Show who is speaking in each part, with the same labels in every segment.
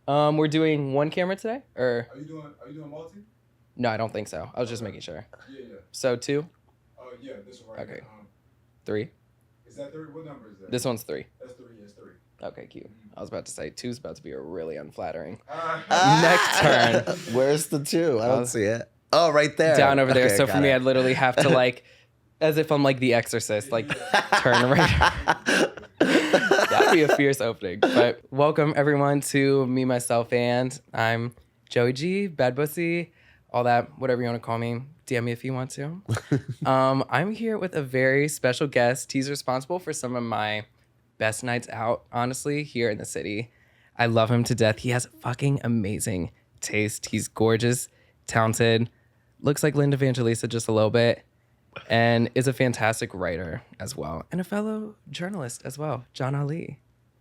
Speaker 1: We're doing one camera today, or
Speaker 2: Are you doing multi?
Speaker 1: no? I don't think so. I was just making sure.
Speaker 2: Yeah.
Speaker 1: So 2.
Speaker 2: Yeah, this one right
Speaker 1: Okay.
Speaker 2: here.
Speaker 1: 3.
Speaker 2: Is that 3? What number is that?
Speaker 1: This one's 3.
Speaker 2: That's 3. Yes, 3.
Speaker 1: Okay, cute. I was about to say 2's about to be a really unflattering.
Speaker 2: Next
Speaker 1: turn.
Speaker 3: Where's the 2? I don't see it. Oh, right there.
Speaker 1: Down over there.
Speaker 3: Okay,
Speaker 1: So for me, I'd literally have to like, as if I'm like The Exorcist, like turn right. That'd be a fierce opening. But welcome everyone to Me, Myself, and I'm Joey G, Bad Bussy, all that, whatever you want to call me. DM me if you want to. I'm here with a very special guest. He's responsible for some of my best nights out, honestly, here in the city. I love him to death. He has fucking amazing taste. He's gorgeous, talented, looks like Linda Evangelista just a little bit, and is a fantastic writer as well, and a fellow journalist as well, Jon Ali.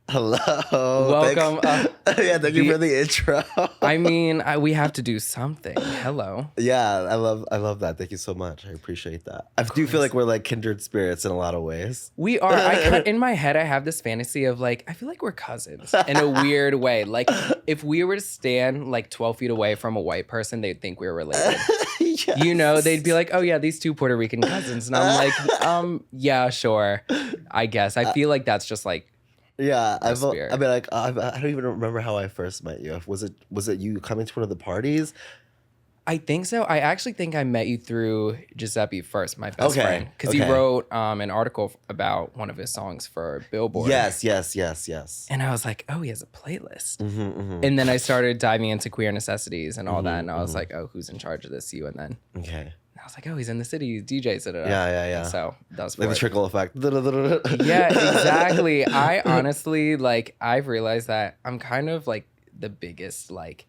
Speaker 3: Hello.
Speaker 1: Welcome.
Speaker 3: Thank you for the intro.
Speaker 1: I mean, we have to do something. Hello.
Speaker 3: Yeah, I love that. Thank you so much. I appreciate that. I do feel like we're like kindred spirits in a lot of ways.
Speaker 1: We are. In my head, I have this fantasy of like, I feel like we're cousins in a weird way. Like, if we were to stand like 12 feet away from a white person, they'd think we were related. Yes. You know, they'd be like, oh yeah, these 2 Puerto Rican cousins. And I'm like, yeah, sure. I guess. I feel like that's just like,
Speaker 3: yeah, I mean, like, I don't even remember how I first met you. Was it you coming to one of the parties?
Speaker 1: I think so. I actually think I met you through Giuseppe first, my best friend, because he wrote an article about one of his songs for Billboard.
Speaker 3: Yes.
Speaker 1: And I was like, oh, he has a playlist. And then I started diving into Queer Necessities and all that, and I was like, oh, who's in charge of this? You. And then I was like, oh, he's in the city, he's DJs.
Speaker 3: Yeah.
Speaker 1: So that was
Speaker 3: like the trickle effect.
Speaker 1: Yeah, exactly. I honestly, like, I've realized that I'm kind of like the biggest, like,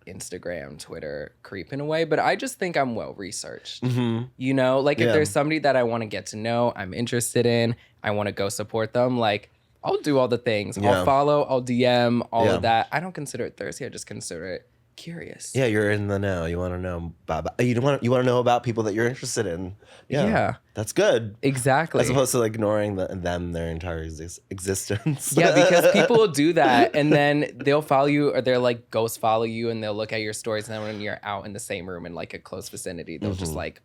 Speaker 1: Instagram, Twitter creep in a way, but I just think I'm well researched. You know, like if there's somebody that I want to get to know, I'm interested in, I want to go support them, like I'll do all the things. I'll follow, I'll DM, all of that. I don't consider it thirsty. I just consider it curious.
Speaker 3: Yeah, you're in the know. You want to know about you want to know about people that you're interested in. Yeah, that's good.
Speaker 1: Exactly.
Speaker 3: As opposed to like ignoring their entire existence.
Speaker 1: Yeah, because people will do that and then they'll follow you, or they'll like ghost follow you, and they'll look at your stories, and then when you're out in the same room in like a close vicinity, they'll just like,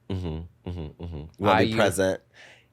Speaker 3: You want to be present.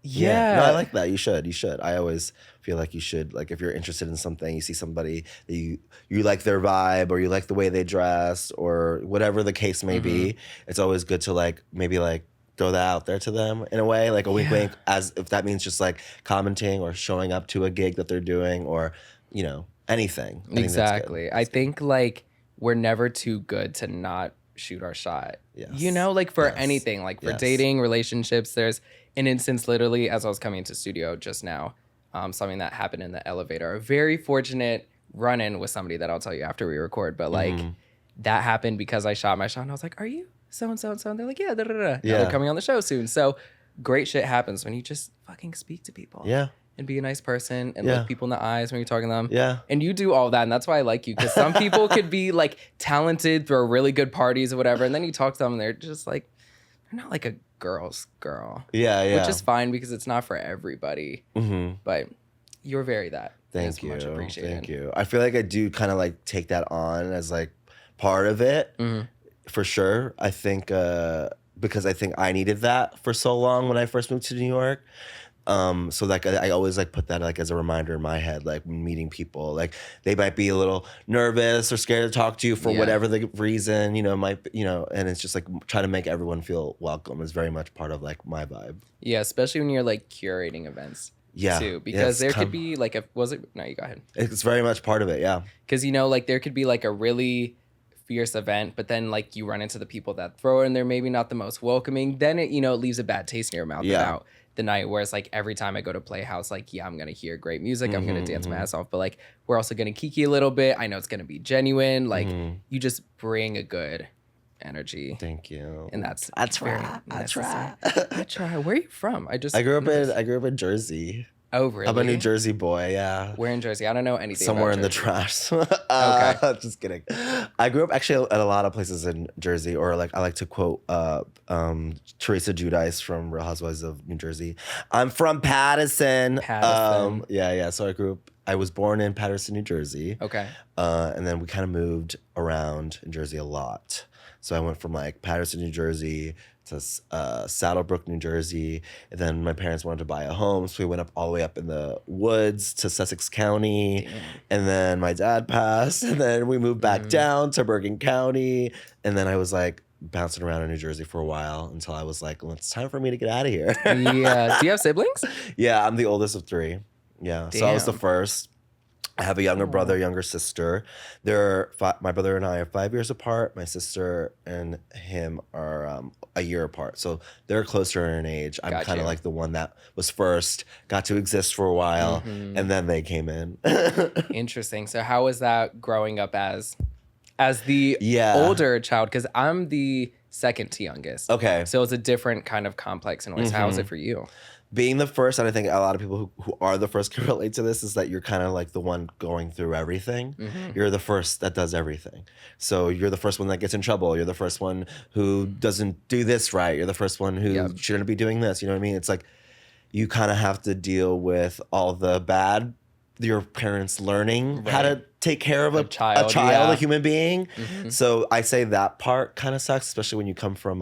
Speaker 1: Yeah.
Speaker 3: No, I like that. You should. I always feel like you should. Like if you're interested in something, you see somebody that you like their vibe, or you like the way they dress, or whatever the case may be. It's always good to like maybe like throw that out there to them in a way, like a wink wink, as if that means just like commenting or showing up to a gig that they're doing, or, you know, anything.
Speaker 1: Exactly. I think like we're never too good to not shoot our shot.
Speaker 3: Yes.
Speaker 1: You know, like for anything, like for dating, relationships, there's an instance literally as I was coming into studio just now, something that happened in the elevator. A very fortunate run-in with somebody that I'll tell you after we record, but like that happened because I shot my shot and I was like, are you so-and-so and so? And they're like, yeah, Now they're coming on the show soon. So great shit happens when you just fucking speak to people.
Speaker 3: Yeah.
Speaker 1: And be a nice person and look people in the eyes when you're talking to them.
Speaker 3: Yeah.
Speaker 1: And you do all that. And that's why I like you. Because some people could be like talented, throw really good parties or whatever. And then you talk to them and they're just like, they're not like a girl's girl.
Speaker 3: Yeah.
Speaker 1: Which is fine because it's not for everybody. But you're very that.
Speaker 3: Thank you.
Speaker 1: Much appreciated.
Speaker 3: Thank you. I feel like I do kind of like take that on as like part of it. For sure. I think because I think I needed that for so long when I first moved to New York. So like I always like put that like as a reminder in my head, like when meeting people, like they might be a little nervous or scared to talk to you for whatever the reason, and it's just like try to make everyone feel welcome is very much part of like my vibe.
Speaker 1: Yeah, especially when you're like curating events. Too, because there could be like no, you go ahead.
Speaker 3: It's very much part of it, yeah.
Speaker 1: Because like there could be like a really fierce event, but then like you run into the people that throw it and they're maybe not the most welcoming. Then it it leaves a bad taste in your mouth about the night. Whereas like every time I go to Playhouse, like I'm gonna hear great music, I'm gonna dance my ass off, but like we're also gonna kiki a little bit. I know it's gonna be genuine. Like you just bring a good energy.
Speaker 3: Thank you.
Speaker 1: And that's
Speaker 3: I try.
Speaker 1: Where are you from?
Speaker 3: I grew up in Jersey.
Speaker 1: Oh, really?
Speaker 3: I'm a New Jersey boy, yeah.
Speaker 1: Where in Jersey? I don't know anything
Speaker 3: Somewhere
Speaker 1: about
Speaker 3: in the
Speaker 1: Jersey.
Speaker 3: trash.
Speaker 1: Okay.
Speaker 3: Just kidding. I grew up actually at a lot of places in Jersey, or like I like to quote Teresa Giudice from Real Housewives of New Jersey. I'm from Paterson.
Speaker 1: Paterson.
Speaker 3: Yeah. So I was born in Paterson, New Jersey.
Speaker 1: Okay.
Speaker 3: And then we kind of moved around in Jersey a lot. So I went from like Paterson, New Jersey to Saddlebrook, New Jersey. And then my parents wanted to buy a home. So we went up all the way up in the woods to Sussex County.
Speaker 1: Damn.
Speaker 3: And then my dad passed. And then we moved back down to Bergen County. And then I was like bouncing around in New Jersey for a while until I was like, well, it's time for me to get out of here.
Speaker 1: Yeah. Do you have siblings?
Speaker 3: Yeah, I'm the oldest of 3. Yeah. So I was the
Speaker 1: Damn.
Speaker 3: first. I have a younger brother, younger sister. My brother and I are 5 years apart. My sister and him are a year apart. So they're closer in age. I'm
Speaker 1: Got
Speaker 3: kind of
Speaker 1: you.
Speaker 3: like the one that was first, got to exist for a while, and then they came in.
Speaker 1: Interesting. So how was that growing up as the
Speaker 3: Yeah.
Speaker 1: older child? Because I'm the second to youngest.
Speaker 3: Okay.
Speaker 1: So it's a different kind of complex in ways. How was it for you?
Speaker 3: Being the first, and I think a lot of people who are the first can relate to this, is that you're kind of like the one going through everything. You're the first that does everything. So you're the first one that gets in trouble. You're the first one who doesn't do this right. You're the first one who shouldn't be doing this. You know what I mean? It's like you kind of have to deal with all the bad, your parents learning how to take care of a child, a human being. So I say that part kind of sucks, especially when you come from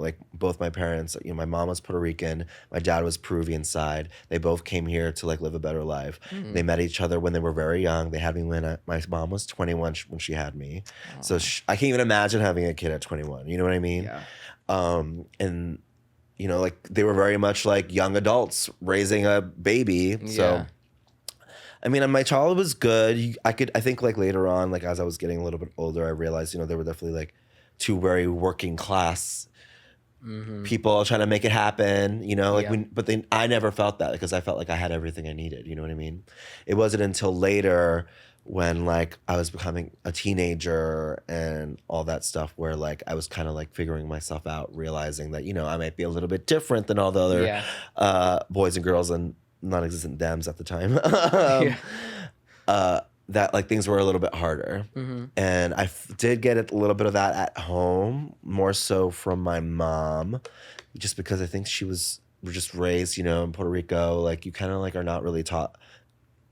Speaker 3: like both my parents, my mom was Puerto Rican, my dad was Peruvian side. They both came here to like live a better life. They met each other when they were very young. They had me when my mom was 21 when she had me. So I can't even imagine having a kid at 21. You know what I mean?
Speaker 1: Yeah.
Speaker 3: And like they were very much like young adults raising a baby. So I mean, my childhood was good. I think like later on, like as I was getting a little bit older, I realized, there were definitely like 2 very working class people trying to make it happen, but then I never felt that because I felt like I had everything I needed. You know what I mean? It wasn't until later when like I was becoming a teenager and all that stuff where like I was kind of like figuring myself out, realizing that, I might be a little bit different than all the other boys and girls and non-existent Dems at the time. That like things were a little bit harder. And I did get a little bit of that at home, more so from my mom, just because I think we're just raised, in Puerto Rico. Like you kind of like are not really taught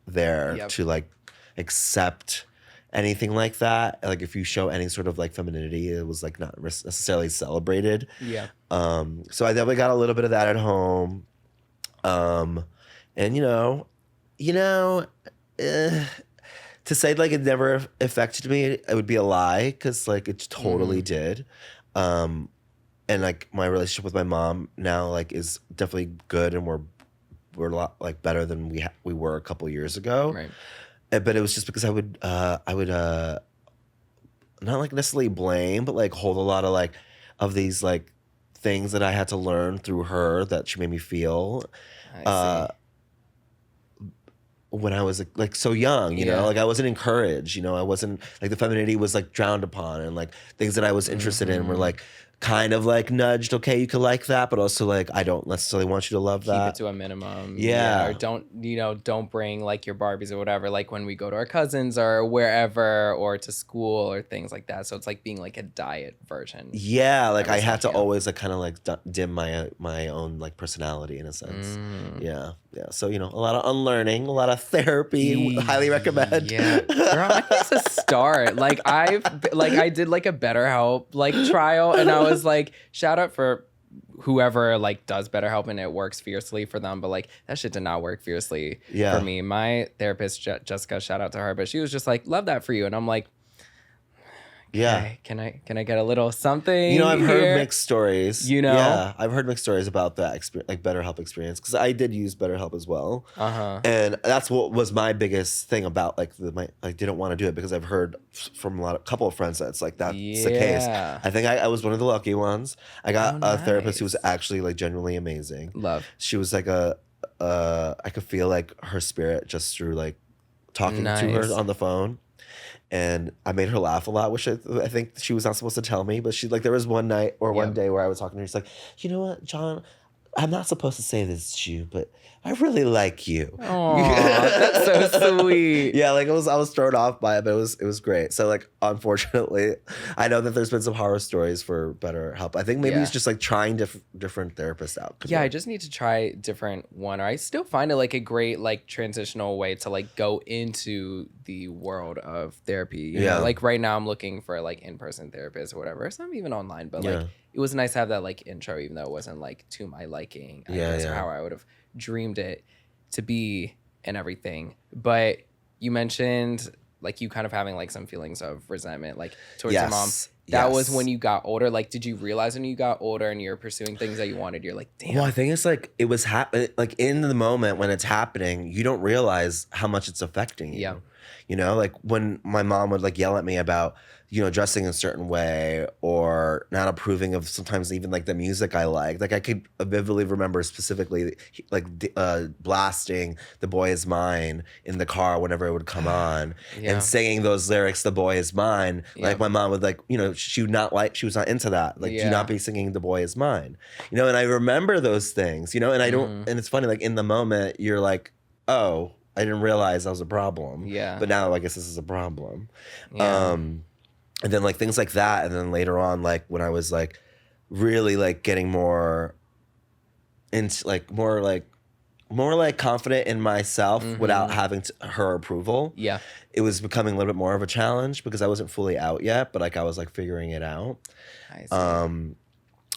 Speaker 3: there to like accept anything like that. Like if you show any sort of like femininity, it was like not necessarily celebrated.
Speaker 1: Yeah.
Speaker 3: So I definitely got a little bit of that at home. And to say like it never affected me, it would be a lie because like it totally did. And like my relationship with my mom now like is definitely good, and we're a lot like better than we were a couple years ago.
Speaker 1: Right.
Speaker 3: But it was just because I would not like necessarily blame, but like hold a lot of like of these like things that I had to learn through her that she made me feel.
Speaker 1: I see.
Speaker 3: When I was like so young, you know, like I wasn't encouraged, I wasn't like the femininity was like frowned upon, and like things that I was interested in were like kind of like nudged, okay, you could like that, but also like I don't necessarily want you to love that.
Speaker 1: Keep it to a minimum.
Speaker 3: Yeah.
Speaker 1: Or don't bring like your Barbies or whatever, like when we go to our cousins or wherever or to school or things like that. So it's like being like a diet version.
Speaker 3: Yeah, like I had to always like kind of like dim my own like personality in a sense. Yeah. So, a lot of unlearning, a lot of therapy, highly recommend.
Speaker 1: Yeah. Girl, I need to start. Like I did like a BetterHelp like trial, and I was like, shout out for whoever like does BetterHelp and it works fiercely for them, but like that shit did not work fiercely for me. My therapist Jessica, shout out to her, but she was just like, love that for you, and I'm like, okay, can I get a little something?
Speaker 3: I've
Speaker 1: here?
Speaker 3: heard mixed stories.
Speaker 1: Yeah,
Speaker 3: I've heard mixed stories about that like BetterHelp experience because I did use BetterHelp as well. And that's what was my biggest thing about like I didn't want to do it because I've heard from a couple of friends that it's like that's the case. I think I was one of the lucky ones. I got a therapist who was actually like genuinely amazing.
Speaker 1: Love.
Speaker 3: She was like I could feel like her spirit just through like talking to her on the phone. And I made her laugh a lot, which I think she was not supposed to tell me. But she like there was one night or one day where I was talking to her. She's like, you know what, Jon, I'm not supposed to say this to you, but I really like you.
Speaker 1: Oh, that's so sweet.
Speaker 3: Yeah, like I was thrown off by it, but it was great. So like, unfortunately, I know that there's been some horror stories for BetterHelp. I think maybe it's just like trying different therapists out.
Speaker 1: Yeah, I just need to try different one. Or I still find it like a great like transitional way to like go into the world of therapy. You know, like right now I'm looking for like in-person therapists or whatever. Some even online, but like it was nice to have that like intro, even though it wasn't like to my liking. I guess, or how I would have dreamed it to be and everything. But you mentioned like you kind of having like some feelings of resentment like towards your mom. That was when you got older. Like, did you realize when you got older and you're pursuing things that you wanted, you're like, damn.
Speaker 3: Well, I think it's like it was like in the moment when it's happening, you don't realize how much it's affecting you.
Speaker 1: Yeah.
Speaker 3: You know, like when my mom would like yell at me about, you know, dressing a certain way or not approving of sometimes even like the music I liked. Like I could vividly remember specifically like blasting "The Boy Is Mine" in the car whenever it would come on and singing those lyrics, "The Boy Is Mine." Like my mom would like, you know, she was not into that. Like, do not be singing "The Boy Is Mine." You know, and I remember those things, you know, and I don't, and it's funny, like in the moment you're like, oh, I didn't realize that was a problem.
Speaker 1: Yeah.
Speaker 3: But now I guess this is a problem.
Speaker 1: Yeah.
Speaker 3: And then like things like that. And then later on, like when I was like really like getting more into like more like confident in myself without having her approval.
Speaker 1: Yeah.
Speaker 3: It was becoming a little bit more of a challenge because I wasn't fully out yet, but like I was like figuring it out.
Speaker 1: I see.
Speaker 3: And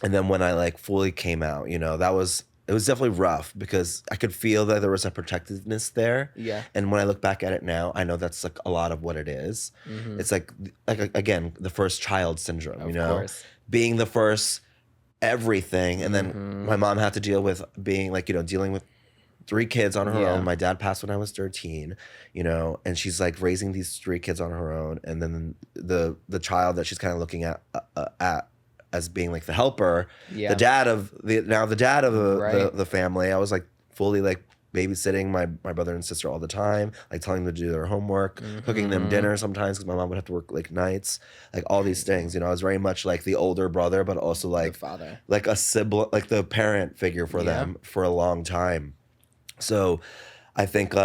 Speaker 3: then when I like fully came out, you know, it was definitely rough because I could feel that there was a protectiveness there.
Speaker 1: Yeah.
Speaker 3: And when I look back at it now, I know that's like a lot of what it is. It's like again, the first child syndrome, you know, being the first everything. And then my mom had to deal with being like, you know, dealing with 3 kids on her own. My dad passed when I was 13, you know, and she's like raising these 3 kids on her own. And then the child that she's kind of looking at as being like the helper, the dad of the family. I was like fully like babysitting my brother and sister all the time, like telling them to do their homework, cooking them dinner sometimes because my mom would have to work like nights, like all these things. You know, I was very much like the older brother, but also like
Speaker 1: the father,
Speaker 3: like a sibling, like the parent figure for them for a long time. So I think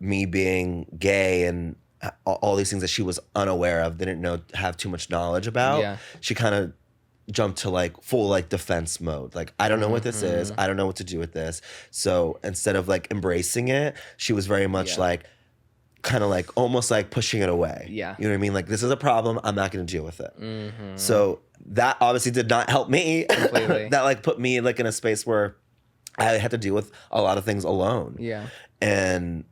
Speaker 3: me being gay and all these things that she was unaware of, didn't know, have too much knowledge about, she kind of jumped to like full like defense mode. Like, I don't know what this is. I don't know what to do with this. So instead of like embracing it, she was very much like kind of like almost like pushing it away.
Speaker 1: Yeah.
Speaker 3: You know what I mean? Like, this is a problem. I'm not going to deal with it. So that obviously did not help me.
Speaker 1: Completely.
Speaker 3: That like put me like in a space where I had to deal with a lot of things alone.
Speaker 1: Yeah.
Speaker 3: And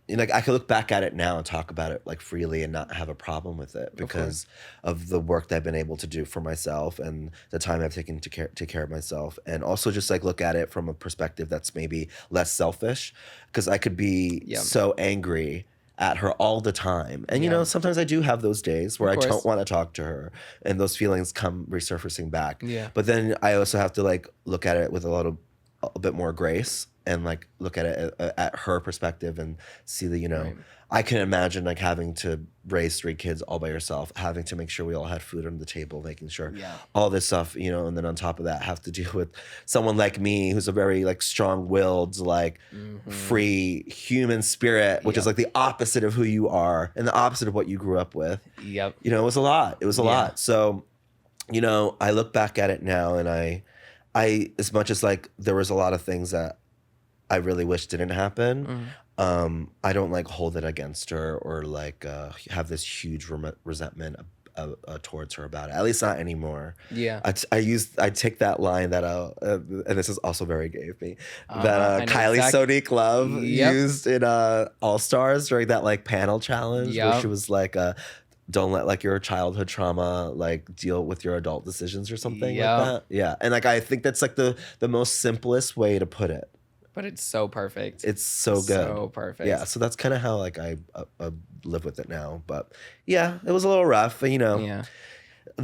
Speaker 3: you know, like I could look back at it now and talk about it like freely and not have a problem with it because of the work that I've been able to do for myself and the time I've taken to take care of myself, and also just like look at it from a perspective that's maybe less selfish, because I could be so angry at her all the time. And you know, sometimes I do have those days where I don't want to talk to her and those feelings come resurfacing back.
Speaker 1: Yeah.
Speaker 3: But then I also have to like look at it with a bit more grace and like look at it at her perspective and see that, you know, I can imagine like having to raise 3 kids all by yourself, having to make sure we all had food on the table, making sure all this stuff, you know, and then on top of that have to deal with someone like me who's a very like strong-willed, like free human spirit, which is like the opposite of who you are and the opposite of what you grew up with. You know, it was a lot. It was a lot. So, you know, I look back at it now and I as much as like there was a lot of things that I really wish didn't happen, I don't like hold it against her or like have this huge resentment towards her about it. At least not anymore. Yeah. I take that line that and this is also very gay of me, that Kylie Sonique Love used in All Stars during that like panel challenge where she was like don't let like your childhood trauma like deal with your adult decisions or something like that. Yeah. And like I think that's like the most simplest way to put it.
Speaker 1: But it's so perfect.
Speaker 3: It's so good.
Speaker 1: So perfect.
Speaker 3: Yeah. So that's kind of how like I live with it now. But yeah, it was a little rough. You know. Yeah.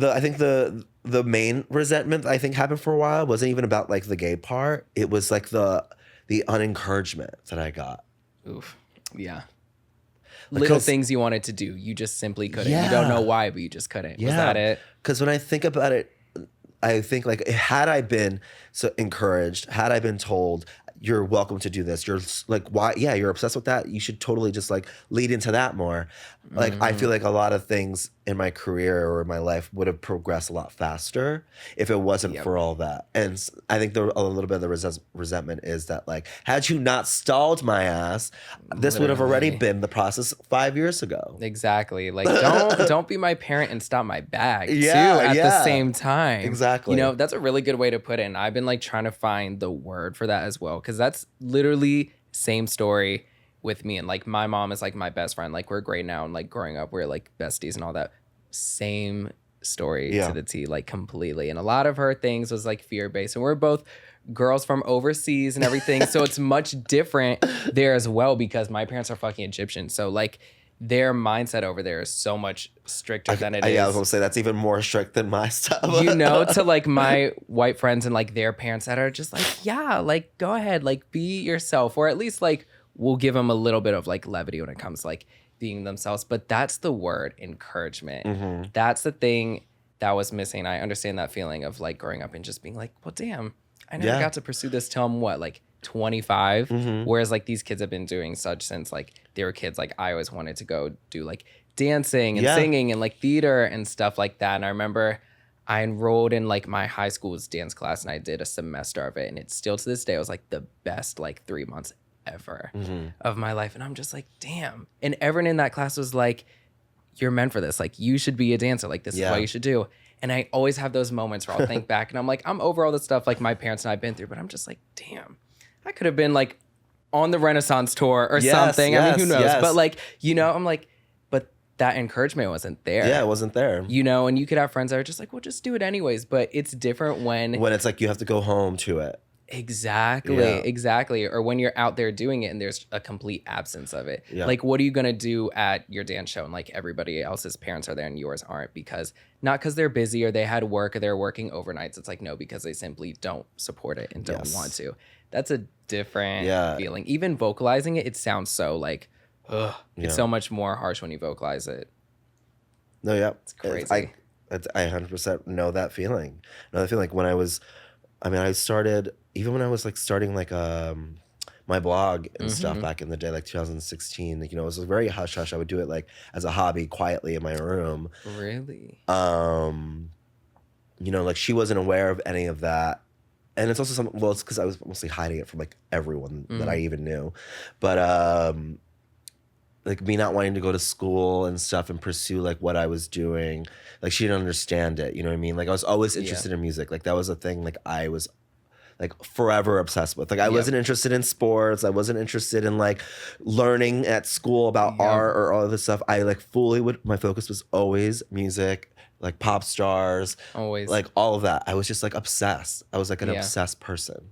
Speaker 3: I think the main resentment I think happened for a while wasn't even about like the gay part. It was like the unencouragement that I got.
Speaker 1: Oof. Yeah. Little things you wanted to do, you just simply couldn't. You don't know why, but you just couldn't. Was that it?
Speaker 3: Because when I think about it, I think like had I been so encouraged, had I been told, you're welcome to do this. You're like, why? Yeah, you're obsessed with that. You should totally just like lead into that more. Like, I feel like a lot of things in my career or in my life would have progressed a lot faster if it wasn't for all that. And I think a little bit of the resentment is that, like, had you not stalled my ass, this would have already been the process 5 years ago.
Speaker 1: Exactly. Like, don't be my parent and stop my bag too at the same time.
Speaker 3: Exactly.
Speaker 1: You know, that's a really good way to put it. And I've been like trying to find the word for that as well, because that's literally same story with me. And like my mom is like my best friend. Like we're great now, and like growing up we're like besties and all that. Same story to the T, like completely. And a lot of her things was like fear-based, and we're both girls from overseas and everything, so it's much different there as well, because my parents are fucking Egyptian, so like their mindset over there is so much stricter than it is.
Speaker 3: Yeah, I was gonna say that's even more strict than my stuff.
Speaker 1: You know, to like my white friends and like their parents that are just like, yeah, like go ahead, like be yourself, or at least like we'll give them a little bit of like levity when it comes to like being themselves. But that's the word, encouragement. That's the thing that was missing. I understand that feeling of like growing up and just being like, well, damn, I never got to pursue this till I'm what, like 25? Whereas like these kids have been doing such since like they were kids. Like I always wanted to go do like dancing and singing and like theater and stuff like that. And I remember I enrolled in like my high school's dance class, and I did a semester of it. And it's still to this day, it was like the best like 3 months ever of my life. And I'm just like, damn. And everyone in that class was like, you're meant for this. Like you should be a dancer. Like this is what you should do. And I always have those moments where I'll think back and I'm like, I'm over all the stuff like my parents and I've been through, but I'm just like, damn, I could have been like on the Renaissance tour or something. I mean, who knows? But like, you know, I'm like, but that encouragement wasn't there.
Speaker 3: Yeah, it wasn't there.
Speaker 1: You know, and you could have friends that are just like, well, just do it anyways. But it's different when
Speaker 3: it's like you have to go home to it.
Speaker 1: Exactly. Or when you're out there doing it and there's a complete absence of it. Like, what are you going to do at your dance show and like everybody else's parents are there and yours aren't? Because not because they're busy or they had work or they're working overnights. It's like, no, because they simply don't support it and don't want to. That's a different feeling. Even vocalizing it, it sounds so like, ugh. It's so much more harsh when you vocalize it.
Speaker 3: No, yeah.
Speaker 1: It's crazy.
Speaker 3: I 100% know that feeling. Like when I started, even when I was like starting like my blog and stuff back in the day, like 2016, like, you know, it was very hush hush. I would do it like as a hobby quietly in my room.
Speaker 1: Really?
Speaker 3: You know, like she wasn't aware of any of that. And it's also it's because I was mostly hiding it from like everyone that I even knew. But like me not wanting to go to school and stuff and pursue like what I was doing, like she didn't understand it. You know what I mean? Like I was always interested in music. Like that was a thing like I was like forever obsessed with. Like I wasn't interested in sports. I wasn't interested in like learning at school about art or all of this stuff. I like my focus was always music, like pop stars, always like all of that. I was just like obsessed. I was like an obsessed person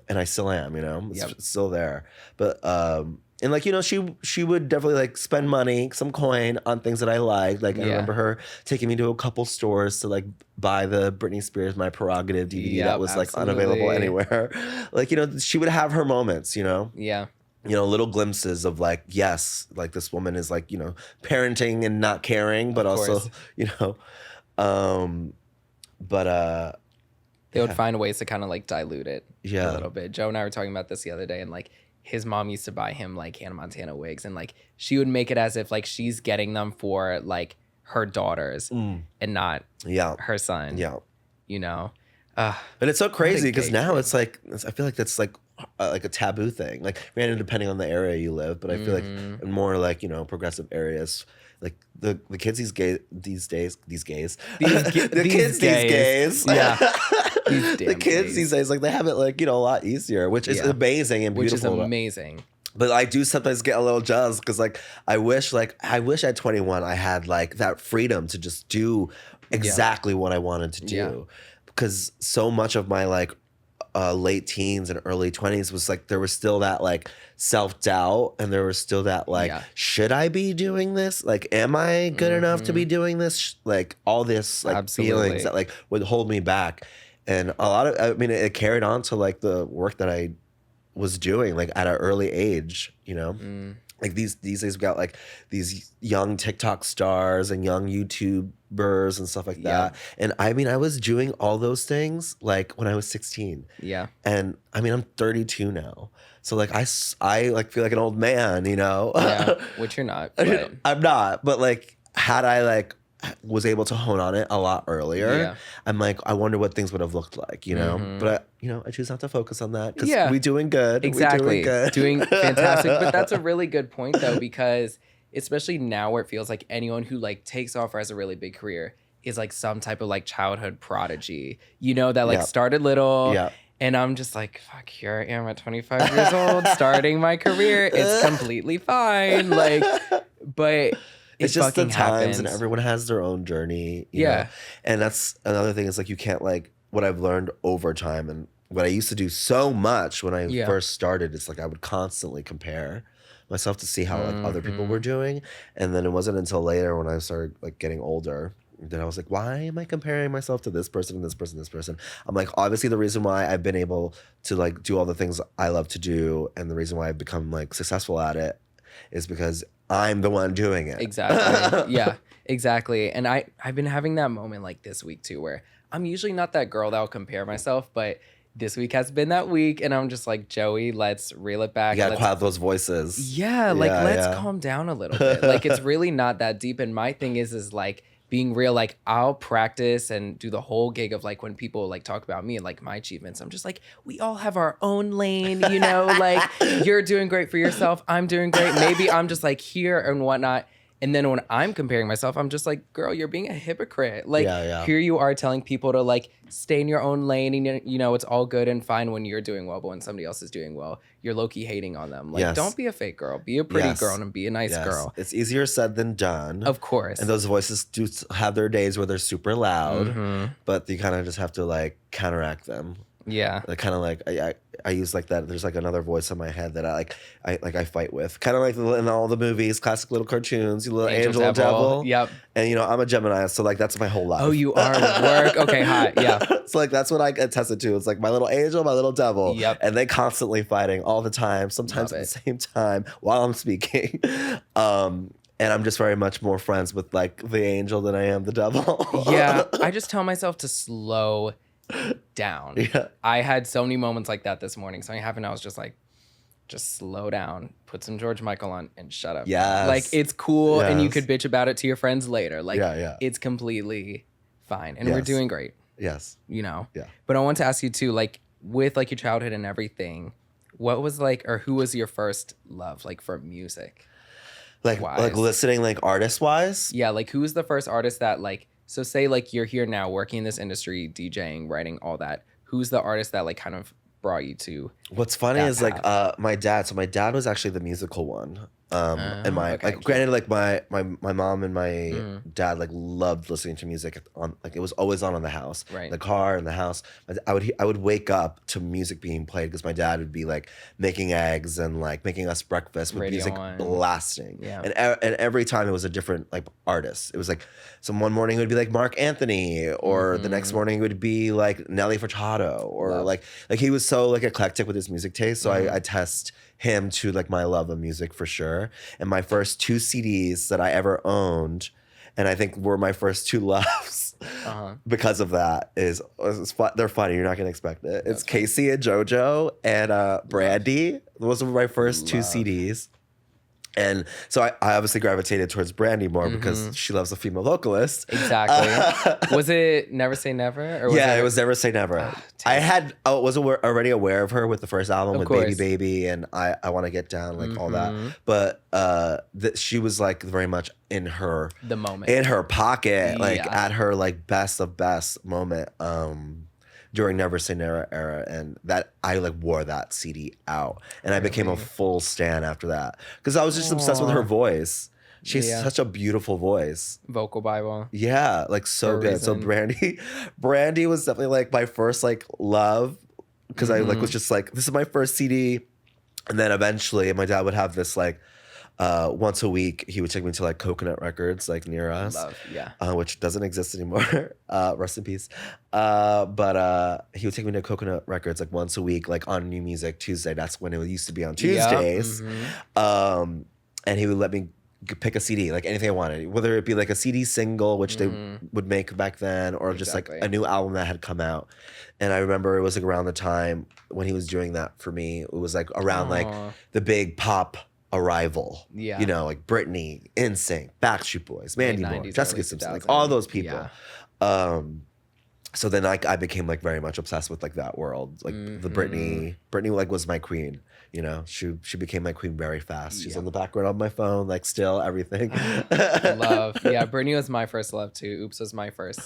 Speaker 3: and I still am, you know, it's still there. But, and like, you know, she would definitely like spend money, some coin on things that I liked. Like I remember her taking me to a couple stores to like buy the Britney Spears My Prerogative DVD that was like unavailable anywhere. Like, you know, she would have her moments, you know? Yeah. You know, little glimpses of like, yes, like this woman is like, you know, parenting and not caring, but also, you know, they would find ways to kind of like dilute it a little bit. Joe and I were talking about this the other day, and like his mom used to buy him like Hannah Montana wigs, and like she would make it as if like she's getting them for like her daughters and not her son. Yeah, you know. And it's so crazy because now it's like I feel like that's like a taboo thing. Like, granted, depending on the area you live, but I feel like in more like, you know, progressive areas, like the kids these gays, the kids these days, like they have it like, you know, a lot easier, which is amazing and beautiful. Which is amazing. But I do sometimes get a little jealous because like I wish at 21 I had like that freedom to just do exactly what I wanted to do. Because so much of my like late teens and early 20s was like there was still that like self-doubt, and there was still that like should I be doing this, like am I good enough to be doing this, like all this like feelings that like would hold me back. And a lot of, I mean, it carried on to like the work that I was doing like at an early age, you know. like these days we got like these young TikTok stars and young YouTubers and stuff like that. And I mean, I was doing all those things like when I was 16.
Speaker 1: Yeah.
Speaker 3: And I mean, I'm 32 now. So like I like feel like an old man, you know?
Speaker 1: Yeah, which you're not. But...
Speaker 3: I'm not. But like had I like was able to hone on it a lot earlier, I'm like, I wonder what things would have looked like, you know? But I choose not to focus on that because we doing good.
Speaker 1: Exactly.
Speaker 3: We doing good.
Speaker 1: Doing fantastic. But that's a really good point though, because especially now where it feels like anyone who like takes off or has a really big career is like some type of like childhood prodigy, you know, that like started little. Yeah. And I'm just like, fuck, here I am at 25 years old, starting my career. It's completely fine. like, but
Speaker 3: it's just the times
Speaker 1: happens.
Speaker 3: And everyone has their own journey. You know? And that's another thing is like, you can't like, what I've learned over time and what I used to do so much when I first started, it's like I would constantly compare myself to see how like other people were doing. And then it wasn't until later when I started like getting older that I was like, why am I comparing myself to this person and this person and this person? I'm like, obviously the reason why I've been able to like do all the things I love to do and the reason why I've become like successful at it is because I'm the one doing it.
Speaker 1: Exactly. Yeah, exactly. And I've been having that moment like this week too, where I'm usually not that girl that'll compare myself, but this week has been that week, and I'm just like, Joey, let's reel it back.
Speaker 3: You gotta quiet those voices.
Speaker 1: Yeah, like let's calm down a little bit. Like it's really not that deep. And my thing is like being real. Like I'll practice and do the whole gig of like when people like talk about me and like my achievements. I'm just like, we all have our own lane, you know. Like you're doing great for yourself. I'm doing great. Maybe I'm just like here and whatnot. And then when I'm comparing myself, I'm just like, girl, you're being a hypocrite. Like here you are telling people to like stay in your own lane and you know, it's all good and fine when you're doing well, but when somebody else is doing well, you're low-key hating on them. Like don't be a fake girl. Be a pretty girl and be a nice girl.
Speaker 3: It's easier said than done.
Speaker 1: Of course.
Speaker 3: And those voices do have their days where they're super loud, but you kind of just have to like counteract them.
Speaker 1: Yeah.
Speaker 3: Like kind of like I use like that. There's like another voice in my head that I fight with. Kind of like in all the movies, classic little cartoons, you little angel and devil.
Speaker 1: Yep.
Speaker 3: And you know, I'm a Gemini, so like that's my whole life.
Speaker 1: Oh, you are work. Okay, hot. Yeah.
Speaker 3: So like that's what I attested to. It's like my little angel, my little devil.
Speaker 1: Yep.
Speaker 3: And they constantly fighting all the time, sometimes at the same time while I'm speaking. And I'm just very much more friends with like the angel than I am the devil.
Speaker 1: Yeah. I just tell myself to slow down.
Speaker 3: Yeah.
Speaker 1: I had so many moments like that this morning. Something happened. I was just like, just slow down, put some George Michael on and shut up.
Speaker 3: Yeah.
Speaker 1: Like it's cool and you could bitch about it to your friends later. Like it's completely fine. And we're doing great.
Speaker 3: Yes.
Speaker 1: You know?
Speaker 3: Yeah.
Speaker 1: But I want to ask you too, like with like your childhood and everything, what was like, or who was your first love like for music?
Speaker 3: Like listening like artist wise?
Speaker 1: Yeah. Like who was the first artist that like, so say like you're here now working in this industry, DJing, writing, all that. Who's the artist that like kind of brought you to?
Speaker 3: What's funny is like my dad. So my dad was actually the musical one. And my like granted like my mom and my dad like loved listening to music on like it was always on in the house,
Speaker 1: right?
Speaker 3: The car in the house. I would wake up to music being played because my dad would be like making eggs and like making us breakfast with music blasting.
Speaker 1: Yeah.
Speaker 3: And every time it was a different like artist. It was like one morning it would be like Mark Anthony, or the next morning it would be like Nelly Furtado, or like he was so like eclectic with his music taste. So I test him to like my love of music for sure. And my first 2 CDs that I ever owned, and I think were my first 2 loves because of that they're funny. You're not gonna expect it. It's Casey and JoJo and Brandy. Those were my first 2 CDs. And so I obviously gravitated towards Brandy more because she loves a female vocalist.
Speaker 1: Exactly. Was it Never Say Never? Or was
Speaker 3: it was Never Say Never. I was already aware of her with the first album with Baby Baby and I Want to Get Down, like all that. But she was like very much in her
Speaker 1: moment,
Speaker 3: in her pocket, like at her like best of best moment. During Never Say Never era, and that I like wore that CD out, and I became a full stan after that because I was just obsessed with her voice. She has such a beautiful voice,
Speaker 1: vocal Bible.
Speaker 3: Yeah, like so good. So Brandy was definitely like my first like love because I like was just like, this is my first CD, and then eventually my dad would have this like. Once a week, he would take me to like Coconut Records, like near us, which doesn't exist anymore. Rest in peace. But he would take me to Coconut Records like once a week, like on New Music Tuesday. That's when it used to be on Tuesdays. and he would let me pick a CD, like anything I wanted, whether it be like a CD single, which they would make back then, or just like a new album that had come out. And I remember it was like around the time when he was doing that for me. It was like around like the big pop arrival.
Speaker 1: Yeah.
Speaker 3: You know, like Britney, NSYNC, Backstreet Boys, Mandy Moore,
Speaker 1: 90s,
Speaker 3: Jessica
Speaker 1: early
Speaker 3: Simpson, like
Speaker 1: 2000s.
Speaker 3: all those people.
Speaker 1: Yeah.
Speaker 3: So then like I became like very much obsessed with like that world. Like the Britney like was my queen, you know. She became my queen very fast. She's on the background of my phone, like still everything.
Speaker 1: Love. Yeah, Britney was my first love too. Oops was my first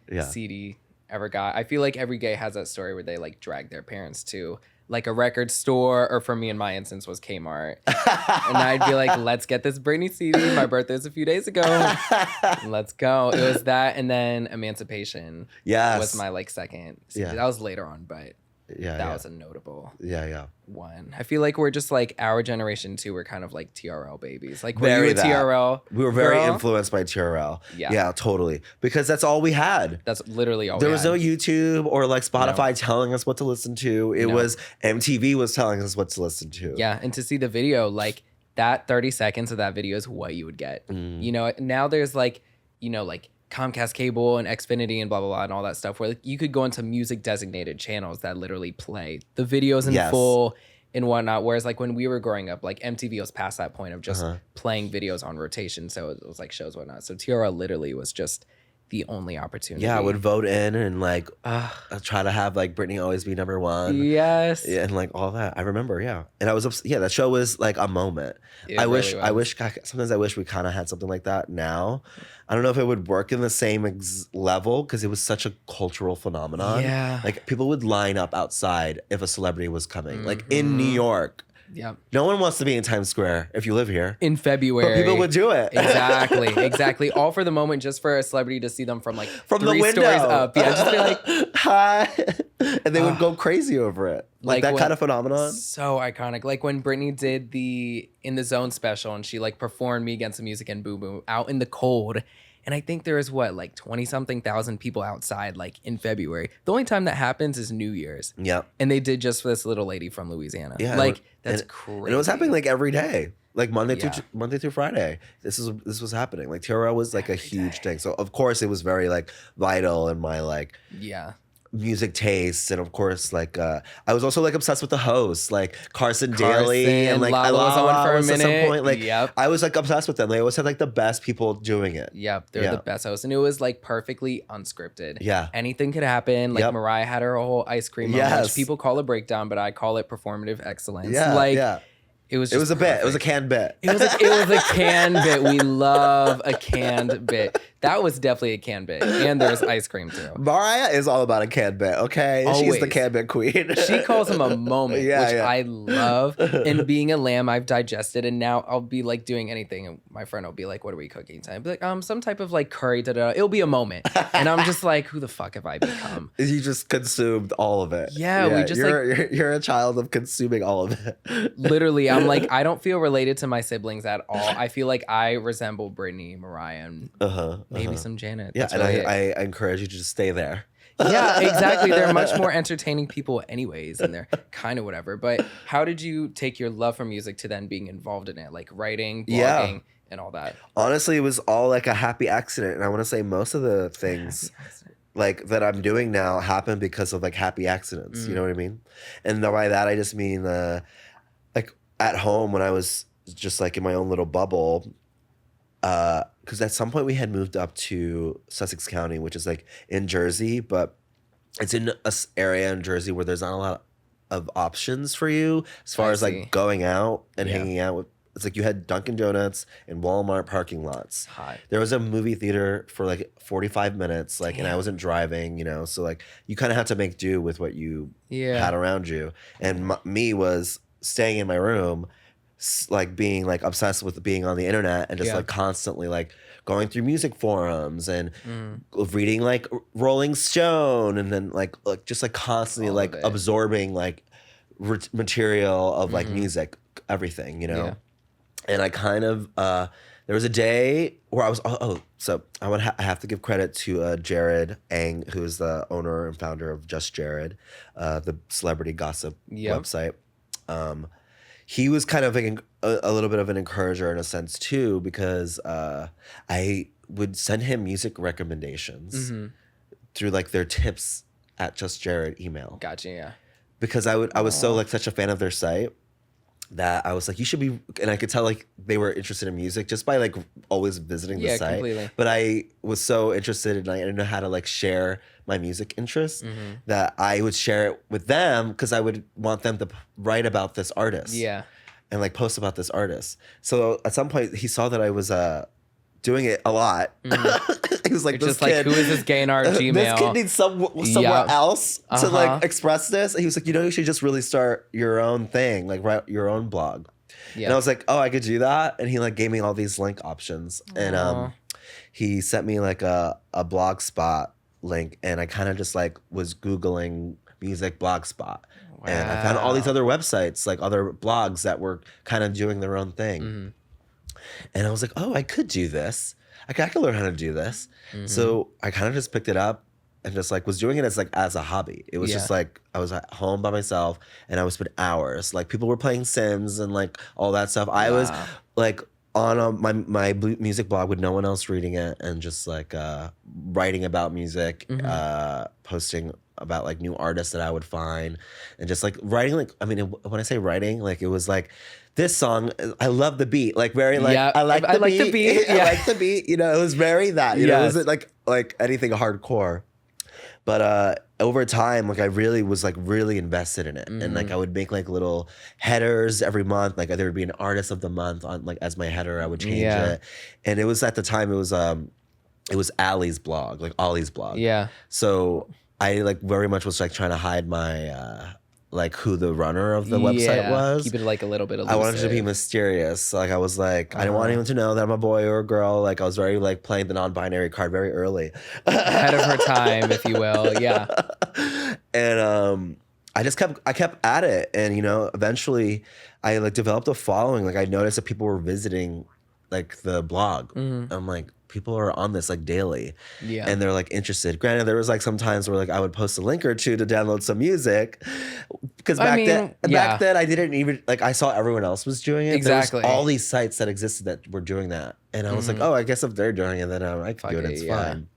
Speaker 3: Yeah.
Speaker 1: CD ever got. I feel like every gay has that story where they like drag their parents to like a record store, or for me in my instance was Kmart. And I'd be like, let's get this Britney CD. My birthday was a few days ago. Let's go. It was that, and then Emancipation was my like second CD.
Speaker 3: Yeah.
Speaker 1: That was later on, but
Speaker 3: Yeah,
Speaker 1: that was a notable
Speaker 3: yeah.
Speaker 1: one. I feel like we're just like our generation too. We're kind of like TRL babies. Like
Speaker 3: Very
Speaker 1: were you a
Speaker 3: that.
Speaker 1: TRL?
Speaker 3: We were very
Speaker 1: girl?
Speaker 3: influenced by TRL.
Speaker 1: Yeah.
Speaker 3: Yeah, totally. Because that's all we had.
Speaker 1: That's literally all.
Speaker 3: There
Speaker 1: we
Speaker 3: was
Speaker 1: had.
Speaker 3: no YouTube or like Spotify telling us what to listen to. It was MTV was telling us what to listen to.
Speaker 1: Yeah, and to see the video, like that 30 seconds of that video is what you would get. You know, now there's like, you know, like Comcast cable and Xfinity and blah, blah, blah, and all that stuff where like, you could go into music designated channels that literally play the videos in full and whatnot. Whereas like when we were growing up, like MTV was past that point of just playing videos on rotation. So it was like shows, whatnot. So TRL literally was just the only opportunity.
Speaker 3: Yeah, I would vote in and like try to have like Britney always be number one.
Speaker 1: Yes.
Speaker 3: Yeah, and like all that. I remember, and I was that show was like a moment.
Speaker 1: Sometimes
Speaker 3: I wish we kind of had something like that now. I don't know if it would work in the same level because it was such a cultural phenomenon.
Speaker 1: Yeah.
Speaker 3: Like people would line up outside if a celebrity was coming. Like in New York.
Speaker 1: Yep.
Speaker 3: No one wants to be in Times Square if you live here.
Speaker 1: In February.
Speaker 3: But people would do it.
Speaker 1: Exactly. All for the moment, just for a celebrity to see them from like
Speaker 3: from the
Speaker 1: 3
Speaker 3: window.
Speaker 1: stories up. Yeah, just be like,
Speaker 3: hi. And they would go crazy over it. Like that kind of phenomenon.
Speaker 1: So iconic. Like when Britney did the In the Zone special and she like performed Me Against the Music and Boom Boom out in the cold. And I think there was like 20-something thousand people outside like in February. The only time that happens is New Year's.
Speaker 3: Yep.
Speaker 1: And they did just for this little lady from Louisiana.
Speaker 3: Yeah.
Speaker 1: Like that's crazy.
Speaker 3: And it was happening like every day. Like Monday through Friday. This was happening. Like TRL was like a huge thing. So of course it was very like vital in my like music tastes, and of course like I was also like obsessed with the hosts like Carson Daly and like
Speaker 1: Lala was on for a minute.
Speaker 3: At some point. Like I was like obsessed with them. They always had like the best people doing it.
Speaker 1: Yep, they're the best hosts, and it was like perfectly unscripted.
Speaker 3: Yeah,
Speaker 1: anything could happen. Like Mariah had her whole ice cream moment, which people call a breakdown, but I call it performative excellence. It was a
Speaker 3: bit. It was a canned bit.
Speaker 1: It was a canned bit. We love a canned bit. That was definitely a canned bit. And there's ice cream too.
Speaker 3: Mariah is all about a canned bit, okay?
Speaker 1: Always.
Speaker 3: She's the canned bit queen.
Speaker 1: She calls him a moment, which I love. And being a lamb, I've digested, and now I'll be like doing anything. And my friend will be like, "What are we cooking tonight?" I'll be like, some type of like curry, it'll be a moment. And I'm just like, who the fuck have I become?
Speaker 3: You just consumed all of it.
Speaker 1: Yeah, we just
Speaker 3: you're a child of consuming all of it.
Speaker 1: Literally, I'm like, I don't feel related to my siblings at all. I feel like I resemble Britney, Mariah, and maybe some Janet.
Speaker 3: Yeah,
Speaker 1: That's
Speaker 3: and
Speaker 1: really
Speaker 3: I encourage you to just stay there.
Speaker 1: Yeah, exactly. They're much more entertaining people anyways, and they're kind of whatever. But how did you take your love for music to then being involved in it, like writing, blogging, and all that?
Speaker 3: Honestly, it was all like a happy accident. And I want to say most of the things like that I'm doing now happen because of like happy accidents. You know what I mean? And by that, I just mean like at home when I was just like in my own little bubble, because at some point we had moved up to Sussex County, which is like in Jersey, but it's in a area in Jersey where there's not a lot of options for you as far as like going out and hanging out with. It's like you had Dunkin' Donuts and Walmart parking lots.
Speaker 1: Hot.
Speaker 3: There was a movie theater for like 45 minutes, like, and I wasn't driving, you know, so like you kind of had to make do with what you had around you. And me was staying in my room, like being like obsessed with being on the internet and just like constantly like going through music forums and reading like Rolling Stone, and then like just like constantly like absorbing like material of like music, everything, you know. And I kind of there was a day where I was so I have to give credit to Jared Ang, who is the owner and founder of Just Jared, the celebrity gossip website. he was kind of like a little bit of an encourager in a sense too, because I would send him music recommendations through like their tips at Just Jared email.
Speaker 1: Gotcha. Yeah.
Speaker 3: Because I was so like such a fan of their site that I was like, you should be, and I could tell like they were interested in music just by like always visiting the site.
Speaker 1: Completely.
Speaker 3: But I was so interested and I didn't know how to like share my music interests that I would share it with them because I would want them to write about this artist.
Speaker 1: Yeah.
Speaker 3: And like post about this artist. So at some point he saw that I was doing it a lot. He was like,
Speaker 1: You're
Speaker 3: this
Speaker 1: just
Speaker 3: kid,
Speaker 1: like, who is this gay in our Gmail?
Speaker 3: this kid needs somewhere else to like express this. And he was like, you should just really start your own thing, like write your own blog. Yeah. And I was like, oh, I could do that. And he like gave me all these link options. And he sent me like a Blogspot link, and I kind of just like was Googling music Blogspot. Wow. And I found all these other websites, like other blogs that were kind of doing their own thing. And I was like, oh, I could do this. I could learn how to do this. So I kind of just picked it up and just like was doing it as a hobby. It was just like I was at home by myself and I would spend hours. Like people were playing Sims and like all that stuff. I was like on my music blog with no one else reading it and just like writing about music, posting about like new artists that I would find, and just like writing like, I mean, when I say writing, like it was like, this song, I love the beat, like very like, I like the beat. I like the beat, it was very that, it wasn't like anything hardcore. But over time, like I really was like really invested in it. And like I would make like little headers every month. Like there would be an artist of the month on like as my header, I would change it. And it was at the time, it was Ali's blog, like Ollie's blog. Yeah. So I like very much was like trying to hide my like who the runner of the website was.
Speaker 1: Keep it like a little bit elusive.
Speaker 3: I wanted to be mysterious. Like I was like, I didn't want anyone to know that I'm a boy or a girl. Like I was very like playing the non-binary card very early.
Speaker 1: Ahead of her time, if you will. Yeah.
Speaker 3: And I kept at it. And eventually I like developed a following. Like I noticed that people were visiting like the blog. I'm like, people are on this like daily, and they're like interested. Granted, there was like some times where like I would post a link or two to download some music, because back then I didn't even like, I saw everyone else was doing it.
Speaker 1: Exactly,
Speaker 3: there was all these sites that existed that were doing that, and I was like, oh, I guess if they're doing it, then I can do it. It's fine.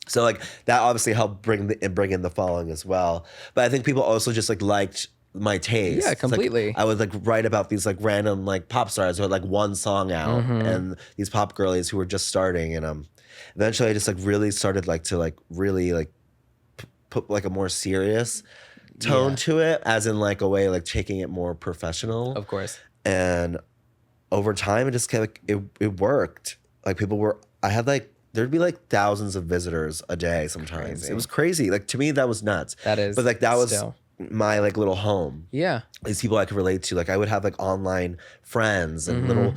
Speaker 3: So like that obviously helped bring in the following as well. But I think people also just like liked my taste.
Speaker 1: Yeah, completely.
Speaker 3: Like, I would like write about these like random like pop stars who had like one song out, and these pop girlies who were just starting, and eventually I just like really started like to like really like put like a more serious tone to it, as in like a way like taking it more professional.
Speaker 1: Of course.
Speaker 3: And over time it just kind of it worked. Like there'd be like thousands of visitors a day sometimes. Crazy. It was crazy. Like to me that was nuts.
Speaker 1: That is.
Speaker 3: But like that was my like little home.
Speaker 1: Yeah.
Speaker 3: These people I could relate to. Like I would have like online friends and little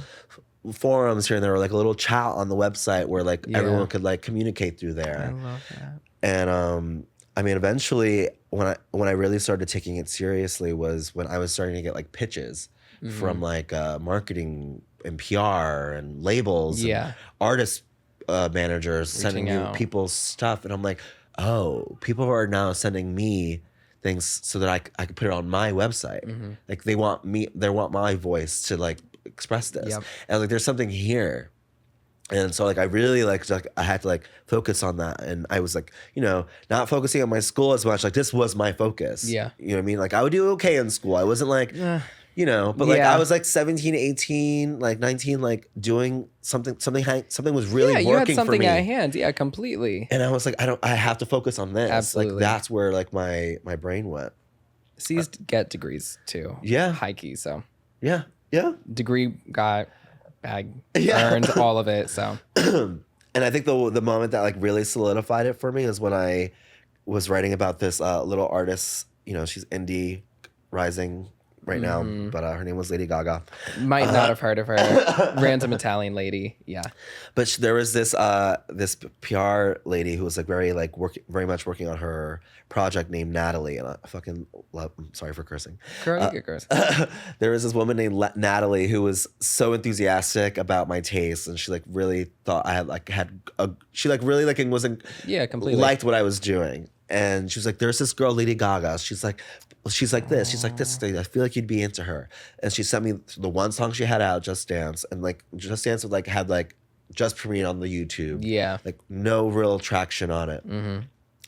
Speaker 3: forums here and there, or like a little chat on the website where like everyone could like communicate through there.
Speaker 1: I love that.
Speaker 3: And I mean, eventually when I really started taking it seriously was when I was starting to get like pitches from like marketing and PR and labels and artist managers sending you people's stuff. And I'm like, oh, people are now sending me things so that I could put it on my website. Like they want my voice to like express this. And like there's something here. And so like I really like I had to like focus on that. And I was like, not focusing on my school as much. Like this was my focus. Yeah. You know what I mean? Like I would do okay in school. I wasn't like but like I was like 17, 18, like 19, like doing something was really working for me.
Speaker 1: You had something at hand. Yeah, completely.
Speaker 3: And I was like, I have to focus on this.
Speaker 1: Absolutely.
Speaker 3: Like that's where like my brain went.
Speaker 1: C's get degrees too.
Speaker 3: Yeah.
Speaker 1: High key, so.
Speaker 3: Yeah. Yeah.
Speaker 1: Degree got bag earned all of it, so.
Speaker 3: And I think the moment that like really solidified it for me is when I was writing about this little artist, she's indie rising right now, but her name was Lady GaGa.
Speaker 1: Might not have heard of her. Random Italian lady, yeah.
Speaker 3: But there was this this PR lady who was like very much working on her project named Natalie, and I fucking love. I'm sorry for cursing.
Speaker 1: Girl, you get curse.
Speaker 3: There was this woman named Natalie who was so enthusiastic about my taste, and she like really thought I she like really like wasn't
Speaker 1: completely
Speaker 3: liked what I was doing. And she was like, there's this girl, Lady GaGa. She's like, she's like this. She's like this. I feel like you'd be into her. And she sent me the one song she had out, Just Dance, and like Just Dance would like had like just premiered on the YouTube.
Speaker 1: Yeah.
Speaker 3: Like no real traction on it.
Speaker 1: Mm-hmm.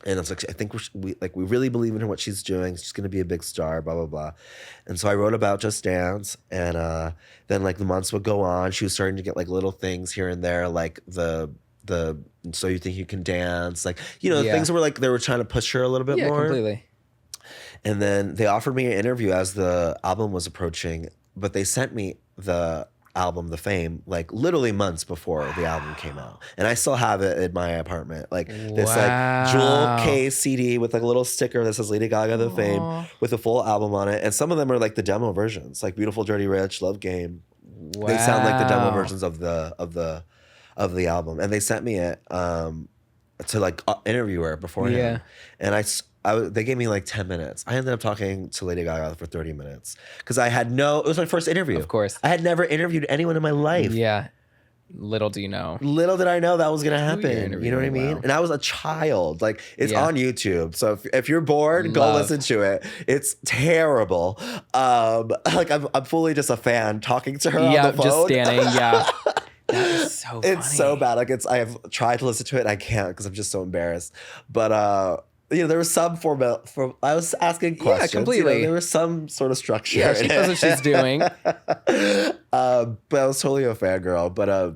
Speaker 3: And I was like, I think we really believe in her, what she's doing. She's gonna be a big star, blah blah blah. And so I wrote about Just Dance, and then like the months would go on. She was starting to get like little things here and there, like the So You Think You Can Dance, like things were like they were trying to push her a little bit more.
Speaker 1: Completely.
Speaker 3: And then they offered me an interview as the album was approaching, but they sent me the album, The Fame, like literally months before the album came out. And I still have it in my apartment. Like this like jewel case CD with like a little sticker that says Lady Gaga, The Fame, with a full album on it. And some of them are like the demo versions, like Beautiful, Dirty, Rich, Love Game. Wow. They sound like the demo versions of the album. And they sent me it to like interview her beforehand. And they gave me like 10 minutes. I ended up talking to Lady Gaga for 30 minutes because it was my first interview.
Speaker 1: Of course.
Speaker 3: I had never interviewed anyone in my life.
Speaker 1: Yeah. Little do you know.
Speaker 3: Little did I know that was going to happen. You know what I mean? Wow. And I was a child. Like, it's on YouTube. So if you're bored, go listen to it. It's terrible. Like, I'm fully just a fan talking to her on the phone.
Speaker 1: Just standing. Yeah. That is so funny.
Speaker 3: It's so bad. Like, I have tried to listen to it and I can't because I'm just so embarrassed. But, there was some I was asking questions.
Speaker 1: Yeah, completely.
Speaker 3: There was some sort of structure.
Speaker 1: Yeah, she knows what she's doing.
Speaker 3: But I was totally a fangirl. But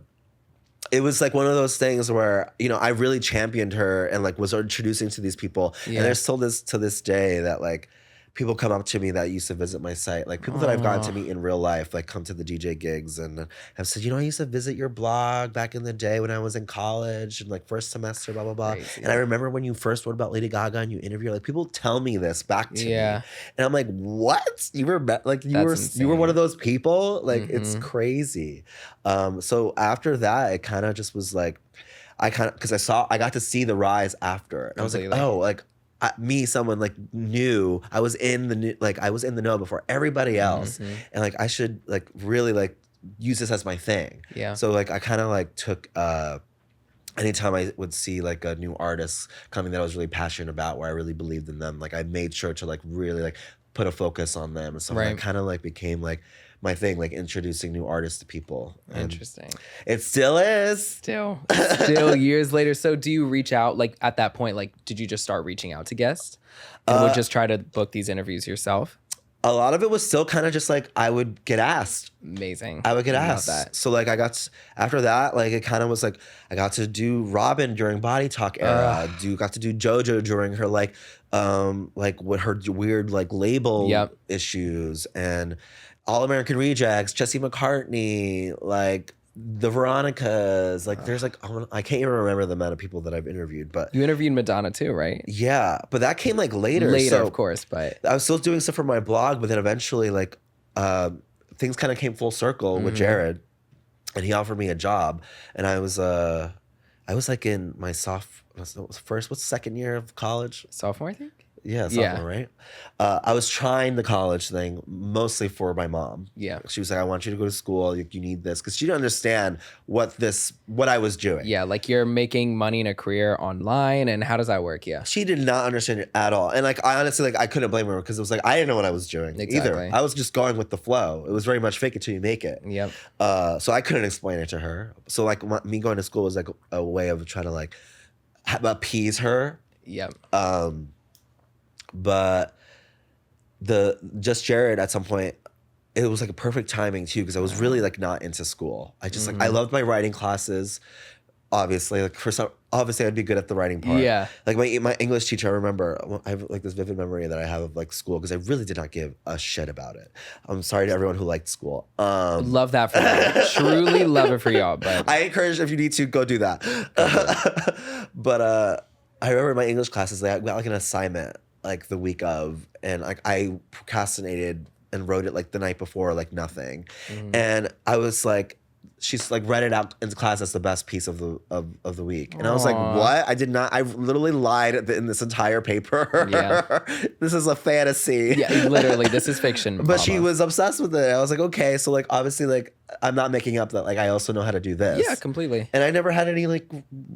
Speaker 3: it was like one of those things where, I really championed her and like was introducing to these people. Yeah. And there's still to this day that like people come up to me that used to visit my site, like people that I've gotten to meet in real life, like come to the DJ gigs and have said, I used to visit your blog back in the day when I was in college and like first semester, blah, blah, blah. Crazy. And I remember when you first wrote about Lady Gaga and you interviewed, like people tell me this back to me. And I'm like, what? You were one of those people? Like, it's crazy. So after that, it kind of just was like, because I got to see the rise after. And I was like, oh, like, someone like knew I was in the know before everybody else, and like I should like really like use this as my thing. Yeah. So like I kind of like took anytime I would see like a new artist coming that I was really passionate about, where I really believed in them, like I made sure to like really like put a focus on them, and so it kind of like became like my thing, like introducing new artists to people.
Speaker 1: Interesting.
Speaker 3: It still is.
Speaker 1: Still years later. So do you reach out, like at that point, like did you just start reaching out to guests and would just try to book these interviews yourself?
Speaker 3: A lot of it was still kind of just like I would get asked.
Speaker 1: Amazing.
Speaker 3: I would get asked. That. So like after that, like it kind of was like I got to do Robin during Body Talk era. Got to do JoJo during her like with her weird like label issues, and All American Rejects, Jesse McCartney, like the Veronicas, like there's like I can't even remember the amount of people that I've interviewed, but
Speaker 1: you interviewed Madonna too, right?
Speaker 3: Yeah, but that came like later,
Speaker 1: so of course. But
Speaker 3: I was still doing stuff for my blog, but then eventually like things kind of came full circle with Jared, and he offered me a job, and I was like in my second year of college,
Speaker 1: sophomore, I think.
Speaker 3: Yeah, sophomore, right? I was trying the college thing mostly for my mom. Yeah. She was like, I want you to go to school. You need this. Because she didn't understand what I was doing.
Speaker 1: Yeah, like you're making money in a career online, and how does that work? Yeah.
Speaker 3: She did not understand it at all. And like, I honestly, like, I couldn't blame her because it was like, I didn't know what I was doing either. I was just going with the flow. It was very much fake it till you make it. Yep. So I couldn't explain it to her. So like me going to school was like a way of trying to like appease her. Yep. But just Jared at some point, it was like a perfect timing too, because I was really like not into school. I just like I loved my writing classes. Obviously, like obviously I'd be good at the writing part. Yeah. Like my English teacher, I remember I have like this vivid memory that I have of like school, because I really did not give a shit about it. I'm sorry to everyone who liked school.
Speaker 1: Love that for you. Truly love it for y'all. But
Speaker 3: I encourage, if you need to, go do that. But I remember my English classes, like I got like an assignment like the week of, and like I procrastinated and wrote it like the night before, like nothing. And I was like, she's like read it out in class as the best piece of the week. And I was like,
Speaker 1: Aw.
Speaker 3: what? I did not. I literally lied in this entire paper.
Speaker 1: Yeah.
Speaker 3: This is a fantasy.
Speaker 1: Yeah, literally, this is fiction.
Speaker 3: But she
Speaker 1: mama.
Speaker 3: was obsessed with it. I was like, okay, so like obviously like I'm not making up that like I also know how to do this.
Speaker 1: Yeah, completely.
Speaker 3: And I never had any like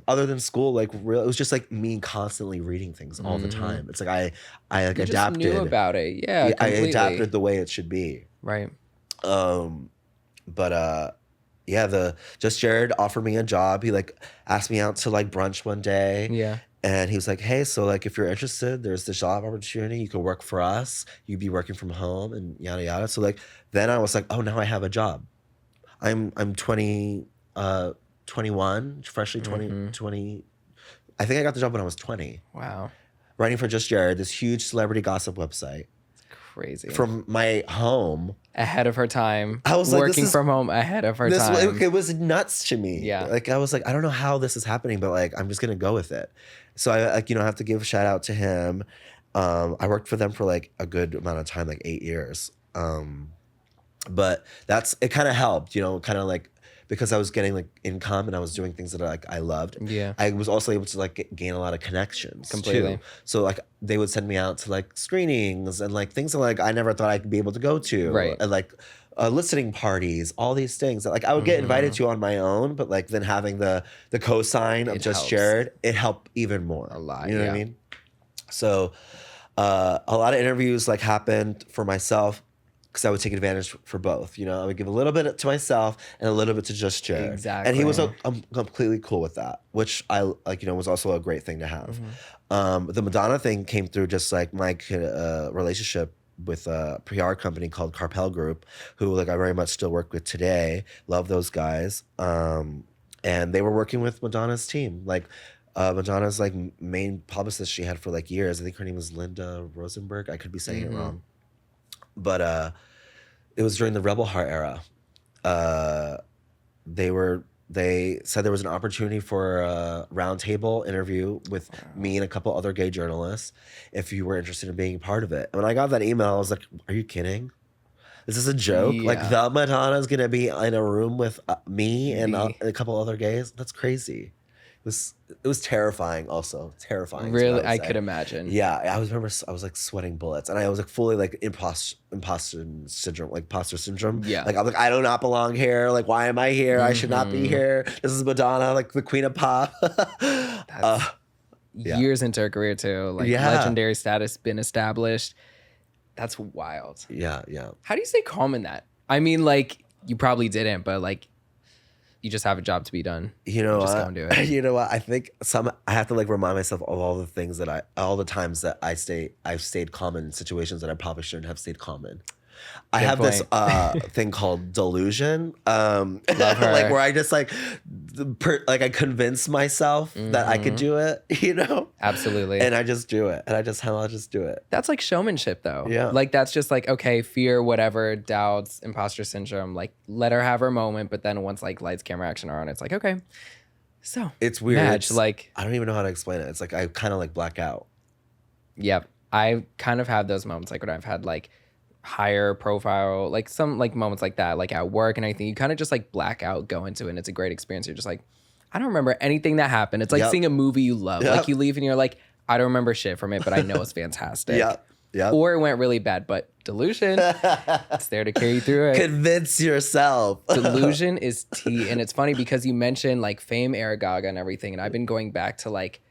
Speaker 3: other than school like real. It was just like me constantly reading things all the time. It's like I like
Speaker 1: You
Speaker 3: adapted.
Speaker 1: just knew about it. Yeah,
Speaker 3: I
Speaker 1: completely.
Speaker 3: adapted the way it should be.
Speaker 1: Right.
Speaker 3: But yeah, the Just Jared offered me a job. He like asked me out to like brunch one day.
Speaker 1: Yeah.
Speaker 3: And he was like, hey, so like if you're interested, there's this job opportunity. You can work for us. You'd be working from home and yada yada. So like then I was like, oh, now I have a job. I'm 20, 21, freshly 20. I think I got the job when I was 20.
Speaker 1: Wow.
Speaker 3: Writing for Just Jared, this huge celebrity gossip website.
Speaker 1: Crazy.
Speaker 3: From my home.
Speaker 1: Ahead of her time.
Speaker 3: I was like,
Speaker 1: working from home ahead of her time.
Speaker 3: It was nuts to me.
Speaker 1: Yeah.
Speaker 3: Like I was like, I don't know how this is happening, but like I'm just gonna go with it. So I like, you know, I have to give a shout out to him. I worked for them for like a good amount of time, like 8 years. But it kind of helped, you know, kind of like because I was getting like income and I was doing things that I loved.
Speaker 1: Yeah.
Speaker 3: I was also able to like gain a lot of connections
Speaker 1: Completely.
Speaker 3: too. So like they would send me out to like screenings and like things that like I never thought I'd be able to go to.
Speaker 1: Right.
Speaker 3: And like listening parties, all these things that like I would get invited to on my own, but like then having the cosign of
Speaker 1: It
Speaker 3: Just
Speaker 1: helps.
Speaker 3: Jared, it helped even more.
Speaker 1: A lot,
Speaker 3: You know what I
Speaker 1: yeah.
Speaker 3: mean? So a lot of interviews like happened for myself because I would take advantage for both. You know, I would give a little bit to myself and a little bit to Just Jared.
Speaker 1: Exactly.
Speaker 3: And he was completely cool with that, which I like. You know, was also a great thing to have. The Madonna thing came through just like my relationship with a PR company called Carpel Group, who like I very much still work with today. Love those guys. And they were working with Madonna's team, like. Madonna's like main publicist she had for like years. I think her name was Linda Rosenberg. I could be saying it wrong. But it was during the Rebel Heart era. They said there was an opportunity for a roundtable interview with me and a couple other gay journalists if you were interested in being part of it. And when I got that email, I was like, are you kidding? Is this a joke? Like
Speaker 1: Yeah.
Speaker 3: the Madonna's gonna be in a room with me and
Speaker 1: Me.
Speaker 3: a couple other gays? That's crazy. It was terrifying also. Terrifying. is what
Speaker 1: Really,
Speaker 3: would
Speaker 1: I
Speaker 3: say.
Speaker 1: could imagine.
Speaker 3: Yeah, I was like sweating bullets, and I was like fully like imposter syndrome, like imposter syndrome.
Speaker 1: Yeah.
Speaker 3: like I'm like I do not belong here. Like why am I here? I should not be here. This is Madonna, like the queen of pop.
Speaker 1: That's
Speaker 3: yeah.
Speaker 1: years into her career too. Like
Speaker 3: Yeah.
Speaker 1: legendary status been established. That's wild.
Speaker 3: yeah.
Speaker 1: How do you stay calm in that? I mean, like you probably didn't, but like you just have a job to be done.
Speaker 3: You know
Speaker 1: Just
Speaker 3: what?
Speaker 1: go and do it.
Speaker 3: You know what? I think I have to like remind myself of all the things that all the times that I've stayed calm in situations that I probably shouldn't have stayed calm in. I
Speaker 1: Good
Speaker 3: have this
Speaker 1: point.
Speaker 3: thing called delusion,
Speaker 1: Love her.
Speaker 3: like where I just like I convince myself that I could do it, you know,
Speaker 1: Absolutely.
Speaker 3: and I just do it, and I'll just do it.
Speaker 1: That's like showmanship though.
Speaker 3: Yeah.
Speaker 1: Like that's just like, okay, fear, whatever, doubts, imposter syndrome, like let her have her moment. But then once like lights, camera, action are on, it's like, okay. So
Speaker 3: It's weird.
Speaker 1: Madge,
Speaker 3: It's,
Speaker 1: like,
Speaker 3: I don't even know how to explain it. It's like I kind of like black out.
Speaker 1: yep. I kind of had those moments like when I've had like higher profile, like some like moments like that, like at work and anything. You kind of just like black out, go into it, and it's a great experience. You're just like, I don't remember anything that happened. It's like
Speaker 3: Yep.
Speaker 1: seeing a movie you love.
Speaker 3: Yep.
Speaker 1: Like you leave and you're like, I don't remember shit from it, but I know it's fantastic.
Speaker 3: Yeah.
Speaker 1: Or it went really bad, but delusion, it's there to carry you through it.
Speaker 3: Convince yourself.
Speaker 1: Delusion is tea. And it's funny because you mentioned like fame era Gaga and everything. And I've been going back to like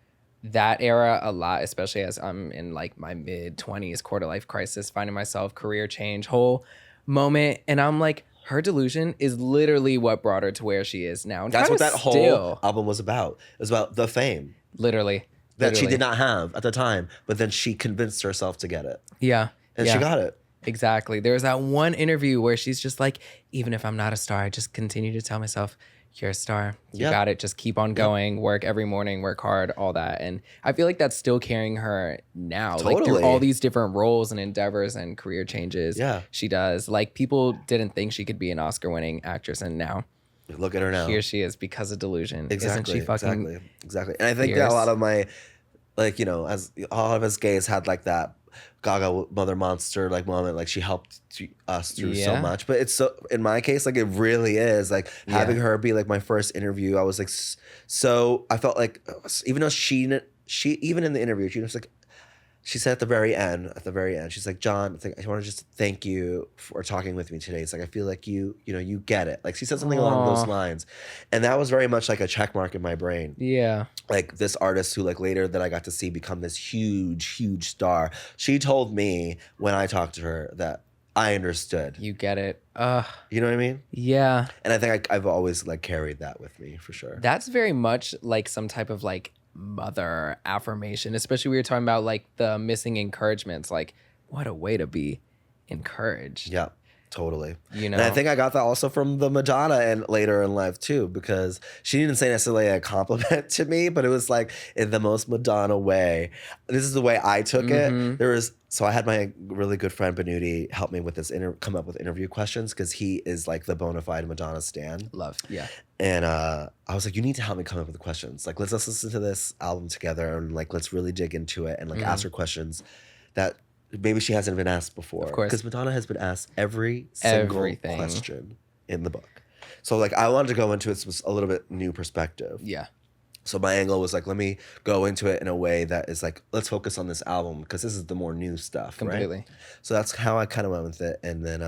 Speaker 1: that era a lot, especially as I'm in like my mid 20s, quarter life crisis, finding myself, career change, whole moment. And I'm like, her delusion is literally what brought her to where she is now. And
Speaker 3: That's what
Speaker 1: kinda
Speaker 3: that whole
Speaker 1: still,
Speaker 3: album was about. It was about the fame
Speaker 1: literally.
Speaker 3: that she
Speaker 1: literally.
Speaker 3: did not have at the time, but then she convinced herself to get it.
Speaker 1: Yeah.
Speaker 3: And
Speaker 1: yeah.
Speaker 3: she got it.
Speaker 1: Exactly. There was that one interview where she's just like, even if I'm not a star, I just continue to tell myself, you're a star. You
Speaker 3: Yep.
Speaker 1: got it. Just keep on going. Work every morning, work hard, all that. And I feel like that's still carrying her now. Like through
Speaker 3: Totally.
Speaker 1: all these different roles and endeavors and career changes
Speaker 3: Yeah.
Speaker 1: she does. Like people didn't think she could be an Oscar winning actress. And now
Speaker 3: Look at her now.
Speaker 1: here she is because of delusion.
Speaker 3: Exactly.
Speaker 1: Isn't she fucking
Speaker 3: Exactly. And I think that a
Speaker 1: fierce?
Speaker 3: lot of my, like, you know, as a lot of us gays had like that Gaga Mother Monster like moment. Like she helped us through so
Speaker 1: Yeah.
Speaker 3: much. But it's so in my case, like it really is like having
Speaker 1: Yeah.
Speaker 3: her be like my first interview. I was like so I felt like even though she even in the interview she was like. She said at the very end, she's like, Jon, it's like, I want to just thank you for talking with me today. It's like, I feel like you get it. Like she said something along those
Speaker 1: Aw.
Speaker 3: lines. And that was very much like a check mark in my brain.
Speaker 1: Yeah.
Speaker 3: Like this artist who like later that I got to see become this huge, huge star. She told me when I talked to her that I understood.
Speaker 1: You get it.
Speaker 3: You know what I mean?
Speaker 1: Yeah.
Speaker 3: And I think I've always like carried that with me for sure.
Speaker 1: That's very much like some type of like mother affirmation, especially we were talking about like the missing encouragements. Like, what a way to be encouraged.
Speaker 3: Yeah, totally.
Speaker 1: You know,
Speaker 3: And I think I got that also from the Madonna and later in life too, because she didn't say necessarily a compliment to me, but it was like in the most Madonna way. This is the way I took it. So I had my really good friend Benuti help me with this come up with interview questions because he is like the bona fide Madonna stan.
Speaker 1: love. Yeah.
Speaker 3: And I was like, you need to help me come up with the questions. Like, let's listen to this album together and like, let's really dig into it and like ask her questions that maybe she hasn't been asked before.
Speaker 1: Of course.
Speaker 3: Because Madonna has been asked every single
Speaker 1: Everything.
Speaker 3: question in the book. So like, I wanted to go into it with a little bit new perspective.
Speaker 1: Yeah.
Speaker 3: So my angle was like, let me go into it in a way that is like, let's focus on this album because this is the more new stuff,
Speaker 1: Completely.
Speaker 3: right? So that's how I kind of went with it. And then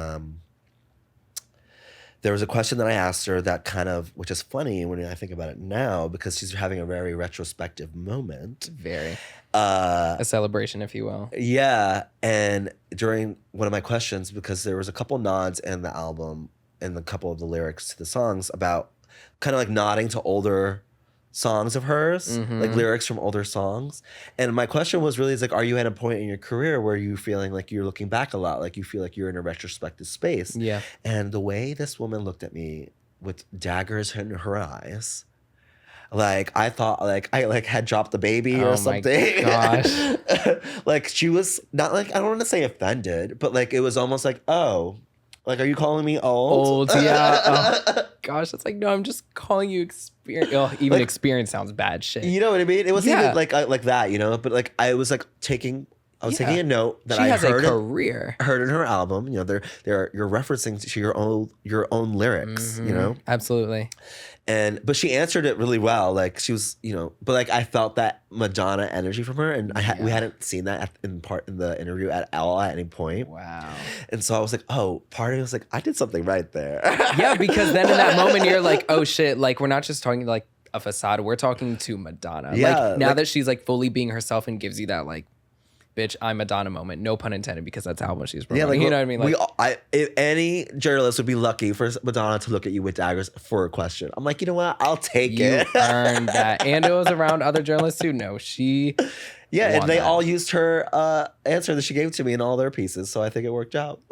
Speaker 3: there was a question that I asked her that kind of, which is funny when I think about it now because she's having a very retrospective moment.
Speaker 1: Very. A celebration, if you will.
Speaker 3: Yeah. And during one of my questions, because there was a couple nods in the album and a couple of the lyrics to the songs about kind of like nodding to older songs of hers, like lyrics from older songs. And my question was really, is like, are you at a point in your career where you're feeling like you're looking back a lot, like you feel like you're in a retrospective space?
Speaker 1: Yeah.
Speaker 3: And the way this woman looked at me with daggers in her eyes, like I thought like I like had dropped the baby
Speaker 1: Oh
Speaker 3: or
Speaker 1: my
Speaker 3: something.
Speaker 1: gosh.
Speaker 3: Like she was not like, I don't want to say offended, but like it was almost like, oh, like, are you calling me old?
Speaker 1: Yeah. Oh, gosh, it's like, no, I'm just calling you experience. Oh, even
Speaker 3: Like,
Speaker 1: experience sounds bad shit.
Speaker 3: You know what I mean? It wasn't
Speaker 1: Yeah.
Speaker 3: even like that, you know. But like I was like taking a note that
Speaker 1: she
Speaker 3: I
Speaker 1: has
Speaker 3: heard
Speaker 1: a career.
Speaker 3: heard in her album. You know, you're referencing to your own lyrics. You know,
Speaker 1: Absolutely.
Speaker 3: but she answered it really well. Like she was, you know, but like I felt that Madonna energy from her, and we hadn't seen that in the interview at all at any point.
Speaker 1: Wow.
Speaker 3: And so I was like, oh, part of me was like, I did something right there.
Speaker 1: Yeah, because then in that moment you're like, oh shit, like we're not just talking like a facade, we're talking to Madonna.
Speaker 3: Yeah,
Speaker 1: like now
Speaker 3: like-
Speaker 1: that she's like fully being herself and gives you that like, bitch, I'm Madonna moment. No pun intended, because that's the album she's promoting.
Speaker 3: Yeah, like
Speaker 1: you know what I mean? Like,
Speaker 3: if any journalist would be lucky for Madonna to look at you with daggers for a question. I'm like, you know what? I'll take
Speaker 1: you
Speaker 3: it.
Speaker 1: earned that. And it was around other journalists too. No, she
Speaker 3: Yeah, and
Speaker 1: won
Speaker 3: they
Speaker 1: that.
Speaker 3: all used her answer that she gave to me in all their pieces, so I think it worked out.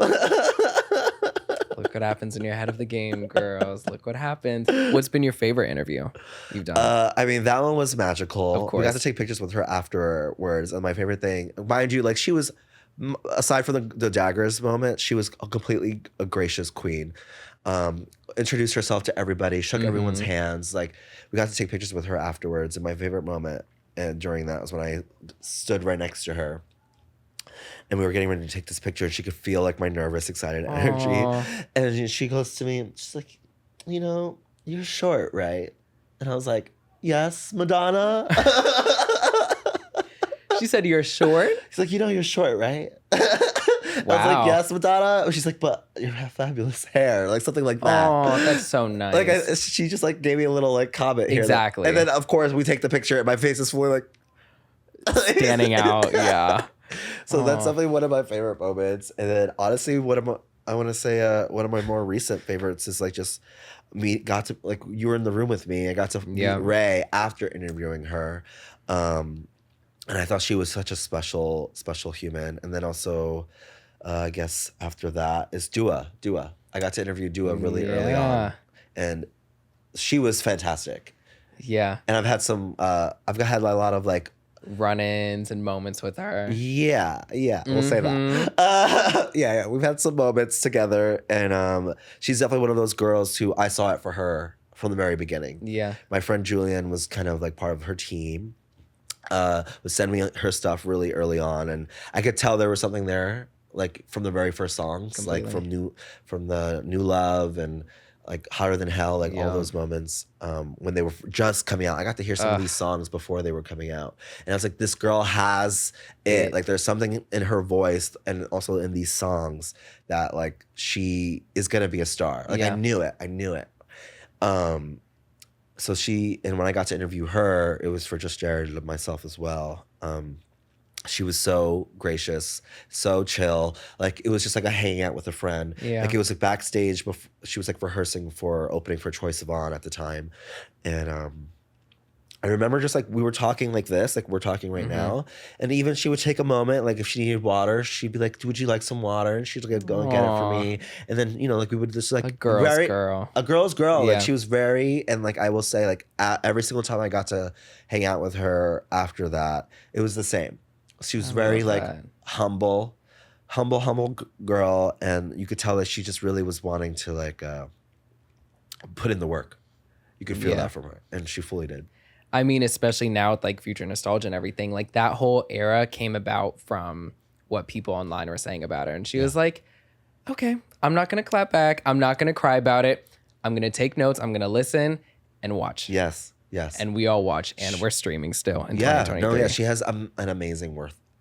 Speaker 1: Look what happens when you're ahead of the game, girls. Look what happens. What's been your favorite interview you've done?
Speaker 3: I mean, that one was magical.
Speaker 1: Of course.
Speaker 3: We got to take pictures with her afterwards, and my favorite thing, mind you, like she was, aside from the daggers moment, she was a gracious queen. Introduced herself to everybody, shook everyone's hands. Like we got to take pictures with her afterwards, and my favorite moment and during that was when I stood right next to her. And we were getting ready to take this picture, and she could feel like my nervous, excited energy.
Speaker 1: Aw.
Speaker 3: And she goes to me, and she's like, you know, you're short, right? And I was like, yes, Madonna.
Speaker 1: She said you're short.
Speaker 3: She's like, you know, you're short, right? I was
Speaker 1: Wow.
Speaker 3: like, yes, Madonna. She's like, but you have fabulous hair, like something like that.
Speaker 1: Oh, that's so nice.
Speaker 3: Like she just like gave me a little like comment here.
Speaker 1: Exactly.
Speaker 3: And then of course we take the picture, and my face is fully like
Speaker 1: standing out. Yeah.
Speaker 3: So that's definitely one of my favorite moments. And then honestly, I want to say one of my more recent favorites is like just you were in the room with me. I got to meet Ray after interviewing her. And I thought she was such a special human. And then also, I guess after that is Dua. I got to interview Dua really early on. And she was fantastic.
Speaker 1: Yeah.
Speaker 3: And I've had had a lot of like
Speaker 1: run-ins and moments with her.
Speaker 3: Yeah, we'll say that. Yeah, we've had some moments together, and she's definitely one of those girls who I saw it for her from the very beginning.
Speaker 1: Yeah.
Speaker 3: My friend Julian was kind of like part of her team, would send me her stuff really early on, and I could tell there was something there, like from the very first songs,
Speaker 1: Completely.
Speaker 3: like from the New Love and like Hotter Than Hell, like all
Speaker 1: Yeah.
Speaker 3: those moments when they were just coming out. I got to hear some of these songs before they were coming out, and I was like, this girl has it. Like there's something in her voice and also in these songs that like she is gonna be a star. Like
Speaker 1: Yeah.
Speaker 3: I knew it. So and when I got to interview her, it was for Just Jared and myself as well. She was so gracious, so chill. Like it was just like a hangout with a friend.
Speaker 1: Yeah.
Speaker 3: Like it was like backstage before she was like rehearsing for opening for Troye Sivan at the time. And I remember just like we were talking like this, like we're talking right now. And even she would take a moment, like if she needed water, she'd be like, would you like some water? And she'd like go and get it for me. And then, you know, like we would just like
Speaker 1: A girl's girl.
Speaker 3: A girl's girl.
Speaker 1: Yeah.
Speaker 3: Like she was very, and like I will say, like every single time I got to hang out with her after that, it was the same. She was very
Speaker 1: love
Speaker 3: like
Speaker 1: that.
Speaker 3: humble girl, and you could tell that she just really was wanting to like put in the work. You could feel
Speaker 1: Yeah.
Speaker 3: that from her, and she fully did.
Speaker 1: I mean, especially now with like future nostalgia and everything, like that whole era came about from what people online were saying about her. And she was like, okay, I'm not going to clap back. I'm not going to cry about it. I'm going to take notes. I'm going to listen and watch.
Speaker 3: Yes.
Speaker 1: And we all watch, and we're streaming still in
Speaker 3: Yeah.
Speaker 1: 2023.
Speaker 3: No, yeah. She has an amazing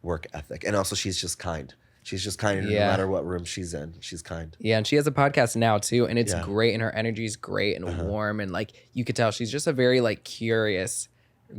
Speaker 3: work ethic, and also she's just kind. She's just kind no matter what room she's in. She's kind.
Speaker 1: Yeah, and she has a podcast now too, and it's
Speaker 3: Yeah.
Speaker 1: great, and her energy is great and warm, and like you could tell she's just a very like curious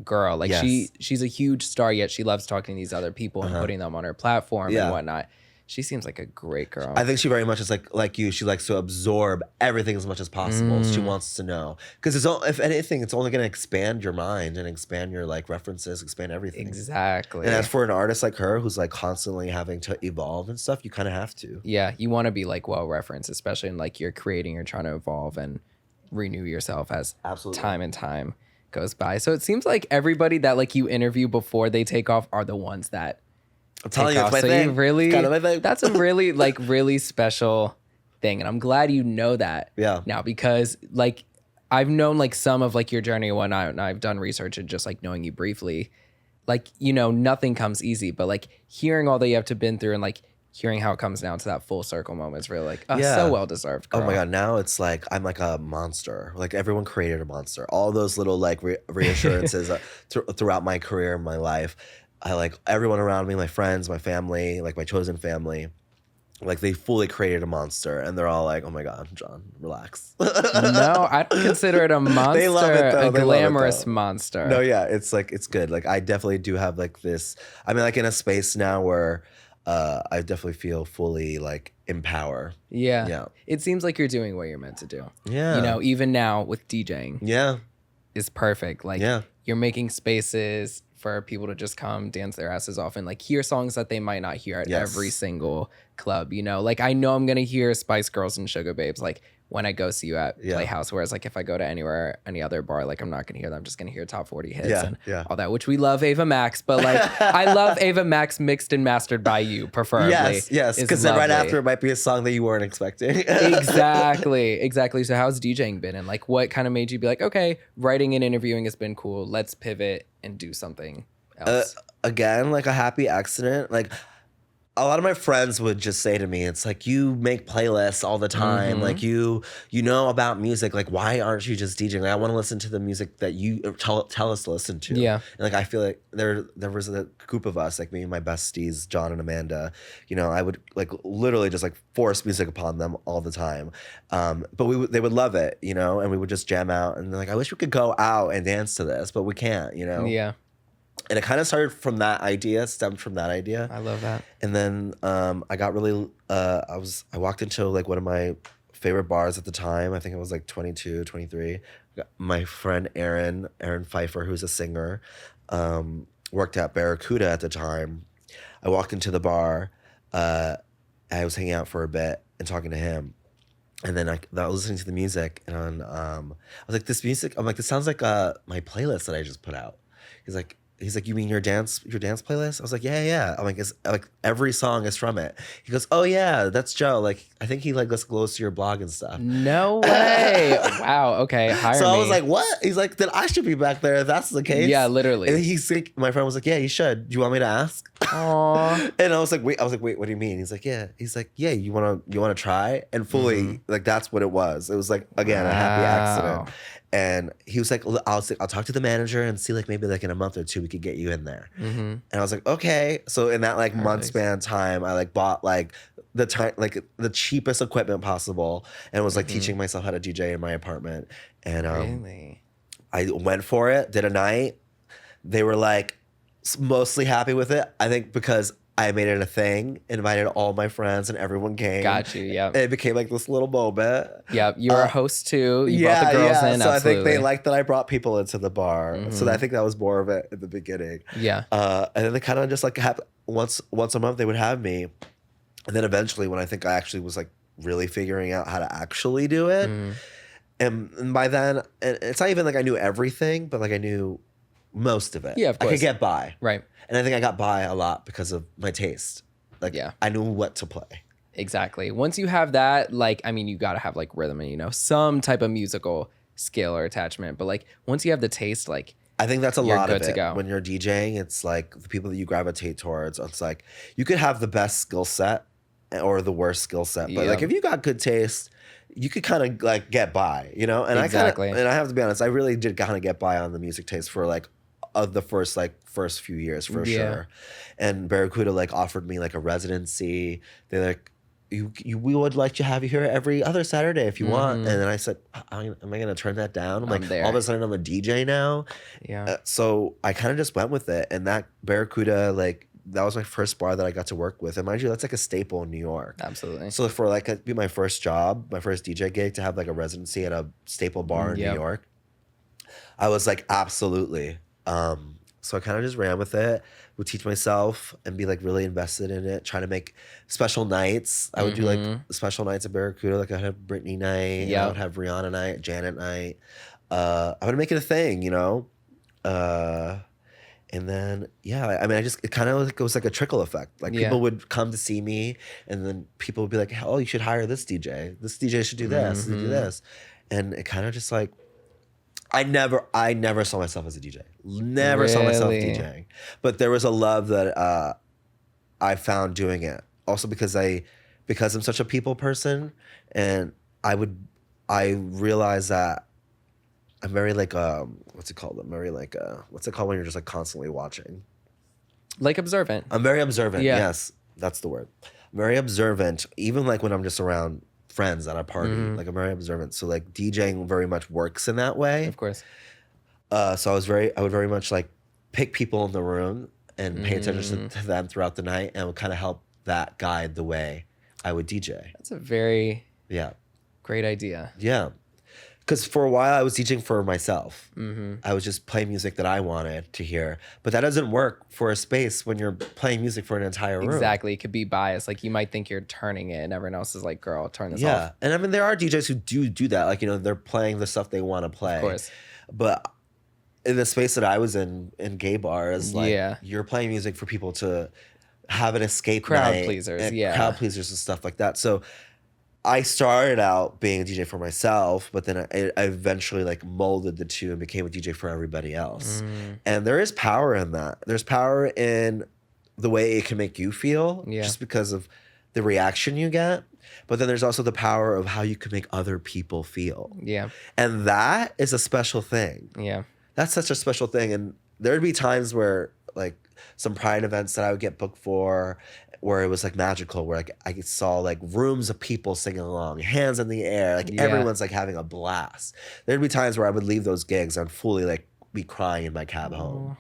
Speaker 1: girl. Like
Speaker 3: Yes.
Speaker 1: she's a huge star, yet she loves talking to these other people and putting them on her platform
Speaker 3: Yeah.
Speaker 1: and whatnot. She seems like a great girl.
Speaker 3: I think she very much is like you. She likes to absorb everything as much as possible. She wants to know because if anything, it's only going to expand your mind and expand your like references, expand everything.
Speaker 1: Exactly.
Speaker 3: And as for an artist like her, who's like constantly having to evolve and stuff, you kind of have to.
Speaker 1: Yeah, you want to be like well referenced, especially in like you're creating, you're trying to evolve and renew yourself as
Speaker 3: Absolutely.
Speaker 1: time and time goes by. So it seems like everybody that like you interview before they take off are the ones that
Speaker 3: I'm telling
Speaker 1: take
Speaker 3: you,
Speaker 1: off.
Speaker 3: it's my
Speaker 1: So
Speaker 3: thing.
Speaker 1: you really,
Speaker 3: It's kind of my thing.
Speaker 1: that's a really like really special thing, and I'm glad you know that.
Speaker 3: Yeah.
Speaker 1: Now because like I've known like some of like your journey and whatnot, and I've done research and just like knowing you briefly, like you know nothing comes easy, but like hearing all that you have to been through and like hearing how it comes down to that full circle moment is really like
Speaker 3: Yeah.
Speaker 1: so well deserved.
Speaker 3: Oh my God, now it's like I'm like a monster. Like everyone created a monster. All those little like reassurances throughout my career and my life. I like everyone around me, my friends, my family, like my chosen family, like they fully created a monster, and they're all like, "Oh my God, Jon, relax."
Speaker 1: No, I don't consider it a monster.
Speaker 3: They love it, though.
Speaker 1: A
Speaker 3: They love it,
Speaker 1: glamorous
Speaker 3: though.
Speaker 1: monster.
Speaker 3: No, yeah, it's like it's good. Like I definitely do have like this. I mean, like in a space now where I definitely feel fully like empower.
Speaker 1: Yeah.
Speaker 3: Yeah.
Speaker 1: It seems like you're doing what you're meant to do.
Speaker 3: Yeah.
Speaker 1: You know, even now with DJing
Speaker 3: Yeah.
Speaker 1: is perfect. Like
Speaker 3: Yeah.
Speaker 1: you're making spaces for people to just come dance their asses off and like hear songs that they might not hear at
Speaker 3: Yes.
Speaker 1: every single club. You know, like I know I'm gonna hear Spice Girls and Sugar Babes like when I go see you at
Speaker 3: Yeah.
Speaker 1: Playhouse. Whereas like if I go to any other bar, like I'm not gonna hear them. I'm just gonna hear top 40 hits
Speaker 3: Yeah,
Speaker 1: and
Speaker 3: yeah.
Speaker 1: all that, which we love Ava Max, but like I love Ava Max mixed and mastered by you, preferably.
Speaker 3: Yes.
Speaker 1: is
Speaker 3: Because then right
Speaker 1: lovely.
Speaker 3: after it might be a song that you weren't expecting.
Speaker 1: Exactly. So how's DJing been, and like what kind of made you be like, okay, writing and interviewing has been cool, let's pivot and do something else?
Speaker 3: Again, like a happy accident. Like a lot of my friends would just say to me, it's like, you make playlists all the time. Like you know about music. Like, why aren't you just DJing? Like, I want to listen to the music that you tell us to listen to.
Speaker 1: Yeah.
Speaker 3: And like, I feel like there was a group of us, like me and my besties, John and Amanda, you know, I would like literally just like force music upon them all the time. But they would love it, you know, and we would just jam out, and they're like, I wish we could go out and dance to this, but we can't, you know?
Speaker 1: Yeah,
Speaker 3: And it kind of stemmed from that idea.
Speaker 1: I love that.
Speaker 3: And then I got really, I walked into like one of my favorite bars at the time. I think I was like 22, 23. My friend Aaron Pfeiffer, who's a singer, worked at Barracuda at the time. I walked into the bar. I was hanging out for a bit and talking to him. And then I was listening to the music, and I was like, this music, I'm like, this sounds like my playlist that I just put out. He's like, he's like, you mean your dance playlist? I was like, yeah. I'm like, like every song is from it. He goes, oh yeah, that's Joe. Like, I think he like goes to your blog and stuff.
Speaker 1: No way. Wow. Okay. Hire
Speaker 3: So
Speaker 1: me.
Speaker 3: I was like, what? He's like, then I should be back there if that's the case.
Speaker 1: Yeah, literally.
Speaker 3: And he's like, my friend was like, yeah, you should. Do you want me to ask?
Speaker 1: Aww.
Speaker 3: And I was like, wait, what do you mean? He's like, yeah. He's like, yeah, you wanna try? And fully, like that's what it was. It was like, again, a happy accident. And he was like, I'll talk to the manager and see like maybe like in a month or two we could get you in there. And I was like, okay. So in that like month span time, I like bought like the cheapest equipment possible and was like teaching myself how to DJ in my apartment. And
Speaker 1: Really?
Speaker 3: I went for it, did a night. They were like mostly happy with it. I think because I made it a thing, invited all my friends, and everyone came.
Speaker 1: Got you, yeah.
Speaker 3: It became like this little moment.
Speaker 1: Yeah, you were a host too. You brought the girls in.
Speaker 3: So
Speaker 1: absolutely.
Speaker 3: I think they liked that I brought people into the bar. So I think that was more of it in the beginning.
Speaker 1: Yeah.
Speaker 3: And then they kind of just like have once a month they would have me, and then eventually when I think I actually was like really figuring out how to actually do it, and by then it's not even like I knew everything, but like I knew most of it.
Speaker 1: Yeah, of course.
Speaker 3: I could get by.
Speaker 1: Right.
Speaker 3: And I think I got by a lot because of my taste. Like, I knew what to play.
Speaker 1: Exactly. Once you have that, like, I mean, you got to have like rhythm and, you know, some type of musical skill or attachment. But like, once you have the taste, like,
Speaker 3: I think that's a
Speaker 1: you're
Speaker 3: lot
Speaker 1: good
Speaker 3: of
Speaker 1: to
Speaker 3: it.
Speaker 1: go.
Speaker 3: When you're DJing, it's like the people that you gravitate towards. It's like you could have the best skill set or the worst skill set. But like, if you got good taste, you could kind of like get by, you know? And
Speaker 1: Exactly.
Speaker 3: and I have to be honest, I really did kind of get by on the music taste for like the first few years for sure. And Barracuda like offered me like a residency. They're like, we would like to have you here every other Saturday if you want. And then I said, am I gonna turn that down? I'm like,
Speaker 1: there.
Speaker 3: all of a sudden I'm a DJ now.
Speaker 1: Yeah.
Speaker 3: So I kind of just went with it. And that Barracuda, like that was my first bar that I got to work with. And mind you, that's like a staple in New York.
Speaker 1: Absolutely.
Speaker 3: So for like it'd be my first job, my first DJ gig, to have like a residency at a staple bar in New York, I was like, absolutely. So I kind of just ran with it, would teach myself and be like really invested in it, trying to make special nights. I would do like special nights at Barracuda, like I'd have Britney night, I would have Rihanna night, Janet night. I would make it a thing, you know? And then, I mean, it kind of like, it was like a trickle effect. Like people would come to see me and then people would be like, oh, you should hire this DJ. This DJ should do this, do this. And it kind of just like, I never saw myself as a DJ. Never saw myself DJing. But there was a love that I found doing it. Also because I'm such a people person, and I realized that I'm very like what's it called? I'm very like what's it called when you're just like constantly watching?
Speaker 1: Like observant.
Speaker 3: I'm very observant.
Speaker 1: Yeah.
Speaker 3: Yes, that's the word. I'm very observant, even like when I'm just around friends at a party. Like I'm very observant. So like DJing very much works in that way.
Speaker 1: Of course.
Speaker 3: So I would very much like pick people in the room and pay attention to them throughout the night, and would kind of help that guide the way I would DJ.
Speaker 1: That's a very great idea.
Speaker 3: Yeah. Because for a while I was DJing for myself. I was just playing music that I wanted to hear. But that doesn't work for a space when you're playing music for an entire room.
Speaker 1: Exactly. It could be biased. Like you might think you're turning it and everyone else is like, girl, turn this off.
Speaker 3: Yeah. And I mean, there are DJs who do that. Like, you know, they're playing the stuff they want to play.
Speaker 1: Of course.
Speaker 3: But in the space that I was in gay bars, like you're playing music for people to have an escape
Speaker 1: crowd
Speaker 3: night,
Speaker 1: pleasers,
Speaker 3: and crowd pleasers and stuff like that. So I started out being a DJ for myself, but then I eventually like molded the two and became a DJ for everybody else. And there is power in that. There's power in the way it can make you feel, just because of the reaction you get. But then there's also the power of how you can make other people feel. Yeah. And that is a special thing. Yeah. That's such a special thing. And there'd be times where like some Pride events that I would get booked for, where it was like magical, where like I saw like rooms of people singing along, hands in the air, like everyone's like having a blast. There'd be times where I would leave those gigs and fully like be crying in my cab home,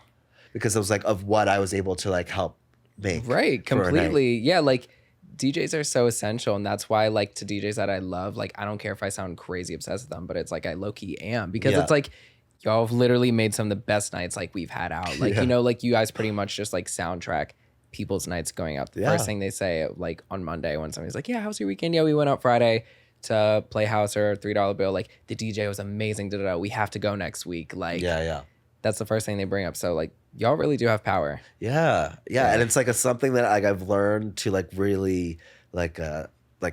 Speaker 3: because it was like of what I was able to like help make. Right,
Speaker 1: completely. Yeah, like DJs are so essential, and that's why like to DJs that I love, like I don't care if I sound crazy obsessed with them, but it's like I low-key am, because it's like y'all have literally made some of the best nights like we've had out. Like, you know, like you guys pretty much just like soundtrack people's nights going out. The first thing they say like on Monday when somebody's like, yeah, how's your weekend? Yeah, we went out Friday to play house or $3 bill. Like the DJ was amazing. We have to go next week. Like, that's the first thing they bring up. So like y'all really do have power.
Speaker 3: Yeah. And it's like something that like I've learned to like really like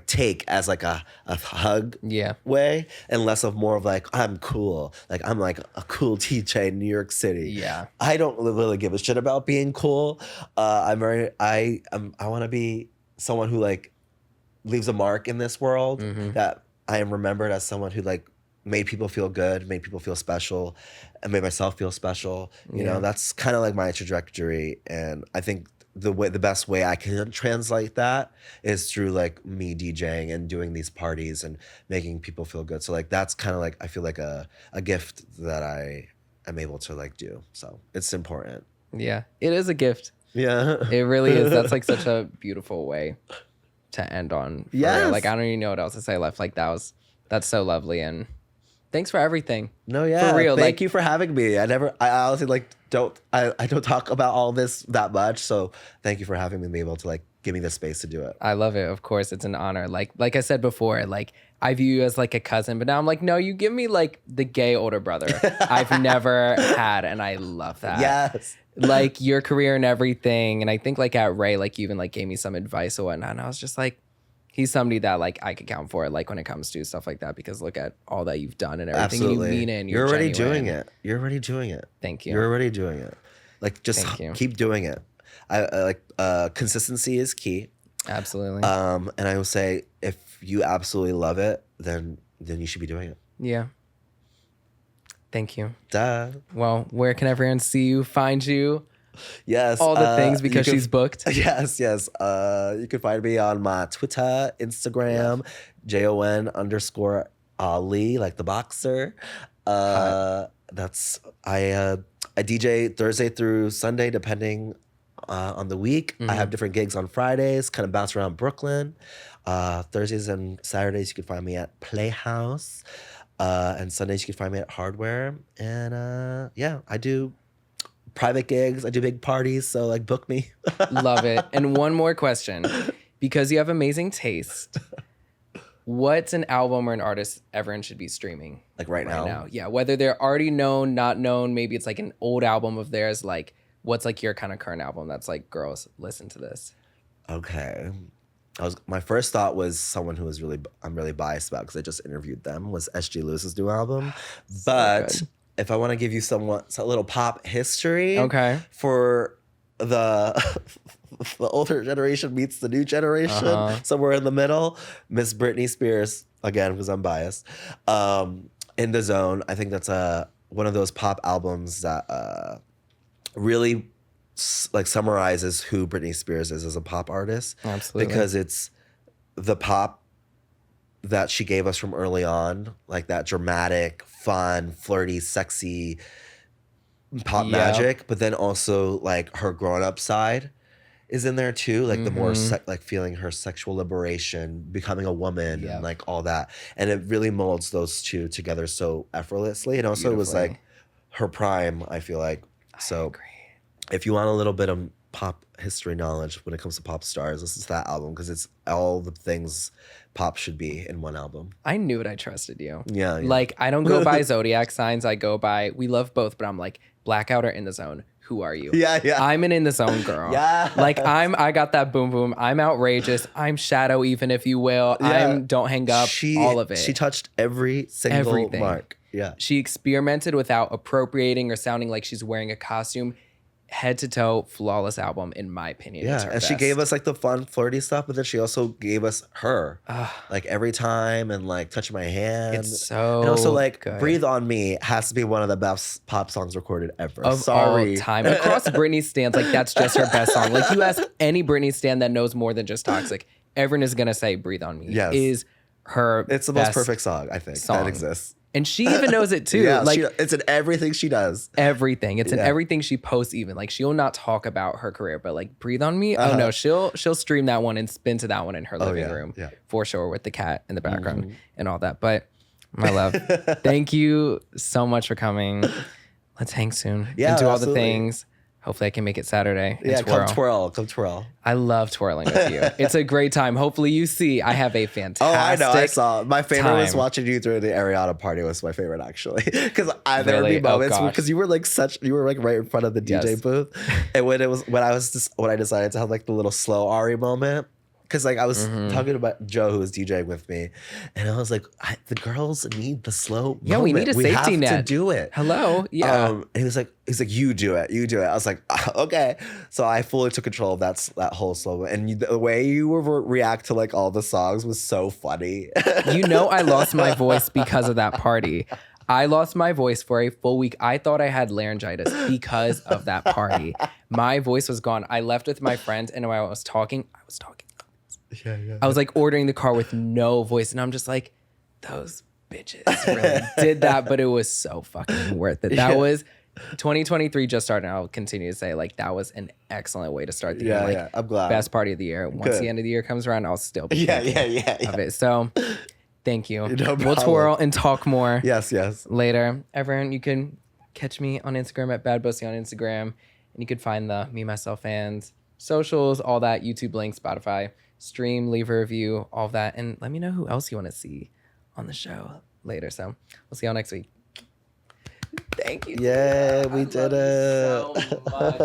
Speaker 3: take as like a hug way, and less of more of like I'm cool. Like I'm like a cool DJ in New York City.
Speaker 1: Yeah.
Speaker 3: I don't really give a shit about being cool. I want to be someone who like leaves a mark in this world, that I am remembered as someone who like made people feel good, made people feel special, and made myself feel special. You know, that's kind of like my trajectory. And I think the best way I can translate that is through like me DJing and doing these parties and making people feel good. So like that's kind of like I feel like a gift that I am able to like do. So it's important.
Speaker 1: Yeah, it is a gift.
Speaker 3: Yeah,
Speaker 1: it really is. That's like such a beautiful way to end on.
Speaker 3: Yeah,
Speaker 1: like I don't even know what else to say left. Like that's so lovely, and thanks for everything.
Speaker 3: No, yeah,
Speaker 1: for real.
Speaker 3: Thank you for having me. I honestly like don't talk about all this that much. So thank you for having me and be able to like give me the space to do it.
Speaker 1: I love it. Of course, it's an honor. Like I said before, like I view you as like a cousin, but now I'm like, no, you give me like the gay older brother I've never had, and I love that.
Speaker 3: Yes.
Speaker 1: Like your career and everything. And I think like at Ray, like you even like gave me some advice or whatnot. And I was just like, he's somebody that like I could count for, like when it comes to stuff like that, because look at all that you've done and everything.
Speaker 3: Absolutely.
Speaker 1: And you mean it. And
Speaker 3: you're already
Speaker 1: genuine.
Speaker 3: doing it. You're already doing it.
Speaker 1: Thank you.
Speaker 3: You're already doing it. Like just keep doing it. I like consistency is key.
Speaker 1: Absolutely.
Speaker 3: And I will say if you absolutely love it, then you should be doing it.
Speaker 1: Yeah. Thank you.
Speaker 3: Duh.
Speaker 1: Well, where can everyone see you, find you?
Speaker 3: Yes.
Speaker 1: All the things, because she's booked.
Speaker 3: Yes. You can find me on my Twitter, Instagram, JON _Ali, like the boxer. That's I DJ Thursday through Sunday, depending on the week. I have different gigs on Fridays, kind of bounce around Brooklyn. Thursdays and Saturdays, you can find me at Playhouse. And Sundays, you can find me at Hardware. And I do private gigs. I do big parties. So like book me.
Speaker 1: Love it. And one more question, because you have amazing taste. What's an album or an artist everyone should be streaming?
Speaker 3: Like right now?
Speaker 1: Yeah. Whether they're already known, not known, maybe it's like an old album of theirs. Like what's like your kind of current album that's like, girls, listen to this.
Speaker 3: Okay. My first thought was someone who was I'm really biased about, because I just interviewed them, was SG Lewis's new album. But if I want to give you a little pop history, for the older generation meets the new generation, somewhere in the middle, Miss Britney Spears, again, because I'm biased, In the Zone. I think that's one of those pop albums that really like summarizes who Britney Spears is as a pop artist.
Speaker 1: Absolutely.
Speaker 3: Because it's the pop that she gave us from early on, like that dramatic, fun, flirty, sexy pop magic, but then also like her grown-up side is in there too, like the more like feeling her sexual liberation, becoming a woman, and like all that. And it really molds those two together so effortlessly. And also it was like her prime, I feel like. So
Speaker 1: agree.
Speaker 3: If you want a little bit of pop history knowledge when it comes to pop stars, listen to that album, because it's all the things pop should be in one album.
Speaker 1: I knew it. I trusted you.
Speaker 3: Yeah.
Speaker 1: Like, I don't go by zodiac signs. I go by, we love both, but I'm like, blackout or In the Zone. Who are you?
Speaker 3: Yeah.
Speaker 1: I'm an In the Zone girl.
Speaker 3: Yeah.
Speaker 1: Like, I got that boom boom. I'm outrageous. I'm shadow, even if you will. I'm don't hang up. All of it.
Speaker 3: She touched every single mark. Yeah.
Speaker 1: She experimented without appropriating or sounding like she's wearing a costume. Head to toe, flawless album, in my opinion.
Speaker 3: Yeah, and she gave us like the fun, flirty stuff, but then she also gave us her, like Every Time and like Touch My Hand.
Speaker 1: It's so
Speaker 3: and also like
Speaker 1: good.
Speaker 3: Breathe on Me has to be one of the best pop songs recorded ever.
Speaker 1: Of all time. Across Britney stands, like that's just her best song. Like you ask any Britney stan that knows more than just Toxic, everyone is gonna say Breathe on Me is her.
Speaker 3: It's the most perfect song, I think, that exists.
Speaker 1: And she even knows it too.
Speaker 3: Yeah,
Speaker 1: like
Speaker 3: it's in everything she does.
Speaker 1: Everything. It's in everything she posts. Even like she'll not talk about her career, but like Breathe on Me. Oh no, she'll stream that one and spin to that one in her living room for sure, with the cat in the background and all that. But my love, thank you so much for coming. Let's hang soon and do all the things. Hopefully I can make it Saturday and
Speaker 3: Yeah,
Speaker 1: twirl.
Speaker 3: come twirl.
Speaker 1: I love twirling with you. It's a great time. Hopefully you see I have a fantastic
Speaker 3: Oh, I know. I saw. My favorite was
Speaker 1: time.
Speaker 3: watching you through the Ariana party. Was my favorite actually, because there would
Speaker 1: Really?
Speaker 3: be moments
Speaker 1: Oh,
Speaker 3: because you were like right in front of the DJ
Speaker 1: Yes.
Speaker 3: booth, and when I decided to have like the little slow Ari moment. Because like I was talking about Joe, who was DJing with me, and I was like, the girls need the slow.
Speaker 1: Yeah, we need a safety
Speaker 3: have
Speaker 1: net
Speaker 3: to do it.
Speaker 1: Hello, yeah.
Speaker 3: And he was like, you do it. I was like, okay. So I fully took control of that whole slow. And the way you would react to like all the songs was so funny.
Speaker 1: You know, I lost my voice because of that party. I lost my voice for a full week. I thought I had laryngitis because of that party. My voice was gone. I left with my friends, and when I was talking.
Speaker 3: Yeah.
Speaker 1: I was like ordering the car with no voice, and I'm just like, those bitches really did that, but it was so fucking worth it. That was 2023 just started. And I'll continue to say like that was an excellent way to start the year. Like,
Speaker 3: I'm glad.
Speaker 1: best party of the year. Once the end of the year comes around, I'll still be thinking of it. So thank you.
Speaker 3: No
Speaker 1: We'll
Speaker 3: problem.
Speaker 1: twirl and talk more.
Speaker 3: Yes.
Speaker 1: Later. Everyone, you can catch me on Instagram at badbussy on Instagram, and you can find the Me Myself Fans socials, all that, YouTube link, Spotify. Stream, leave a review, all of that, and let me know who else you want to see on the show later. So we'll see y'all next week. Thank you.
Speaker 3: Yeah, we did it.
Speaker 1: So much.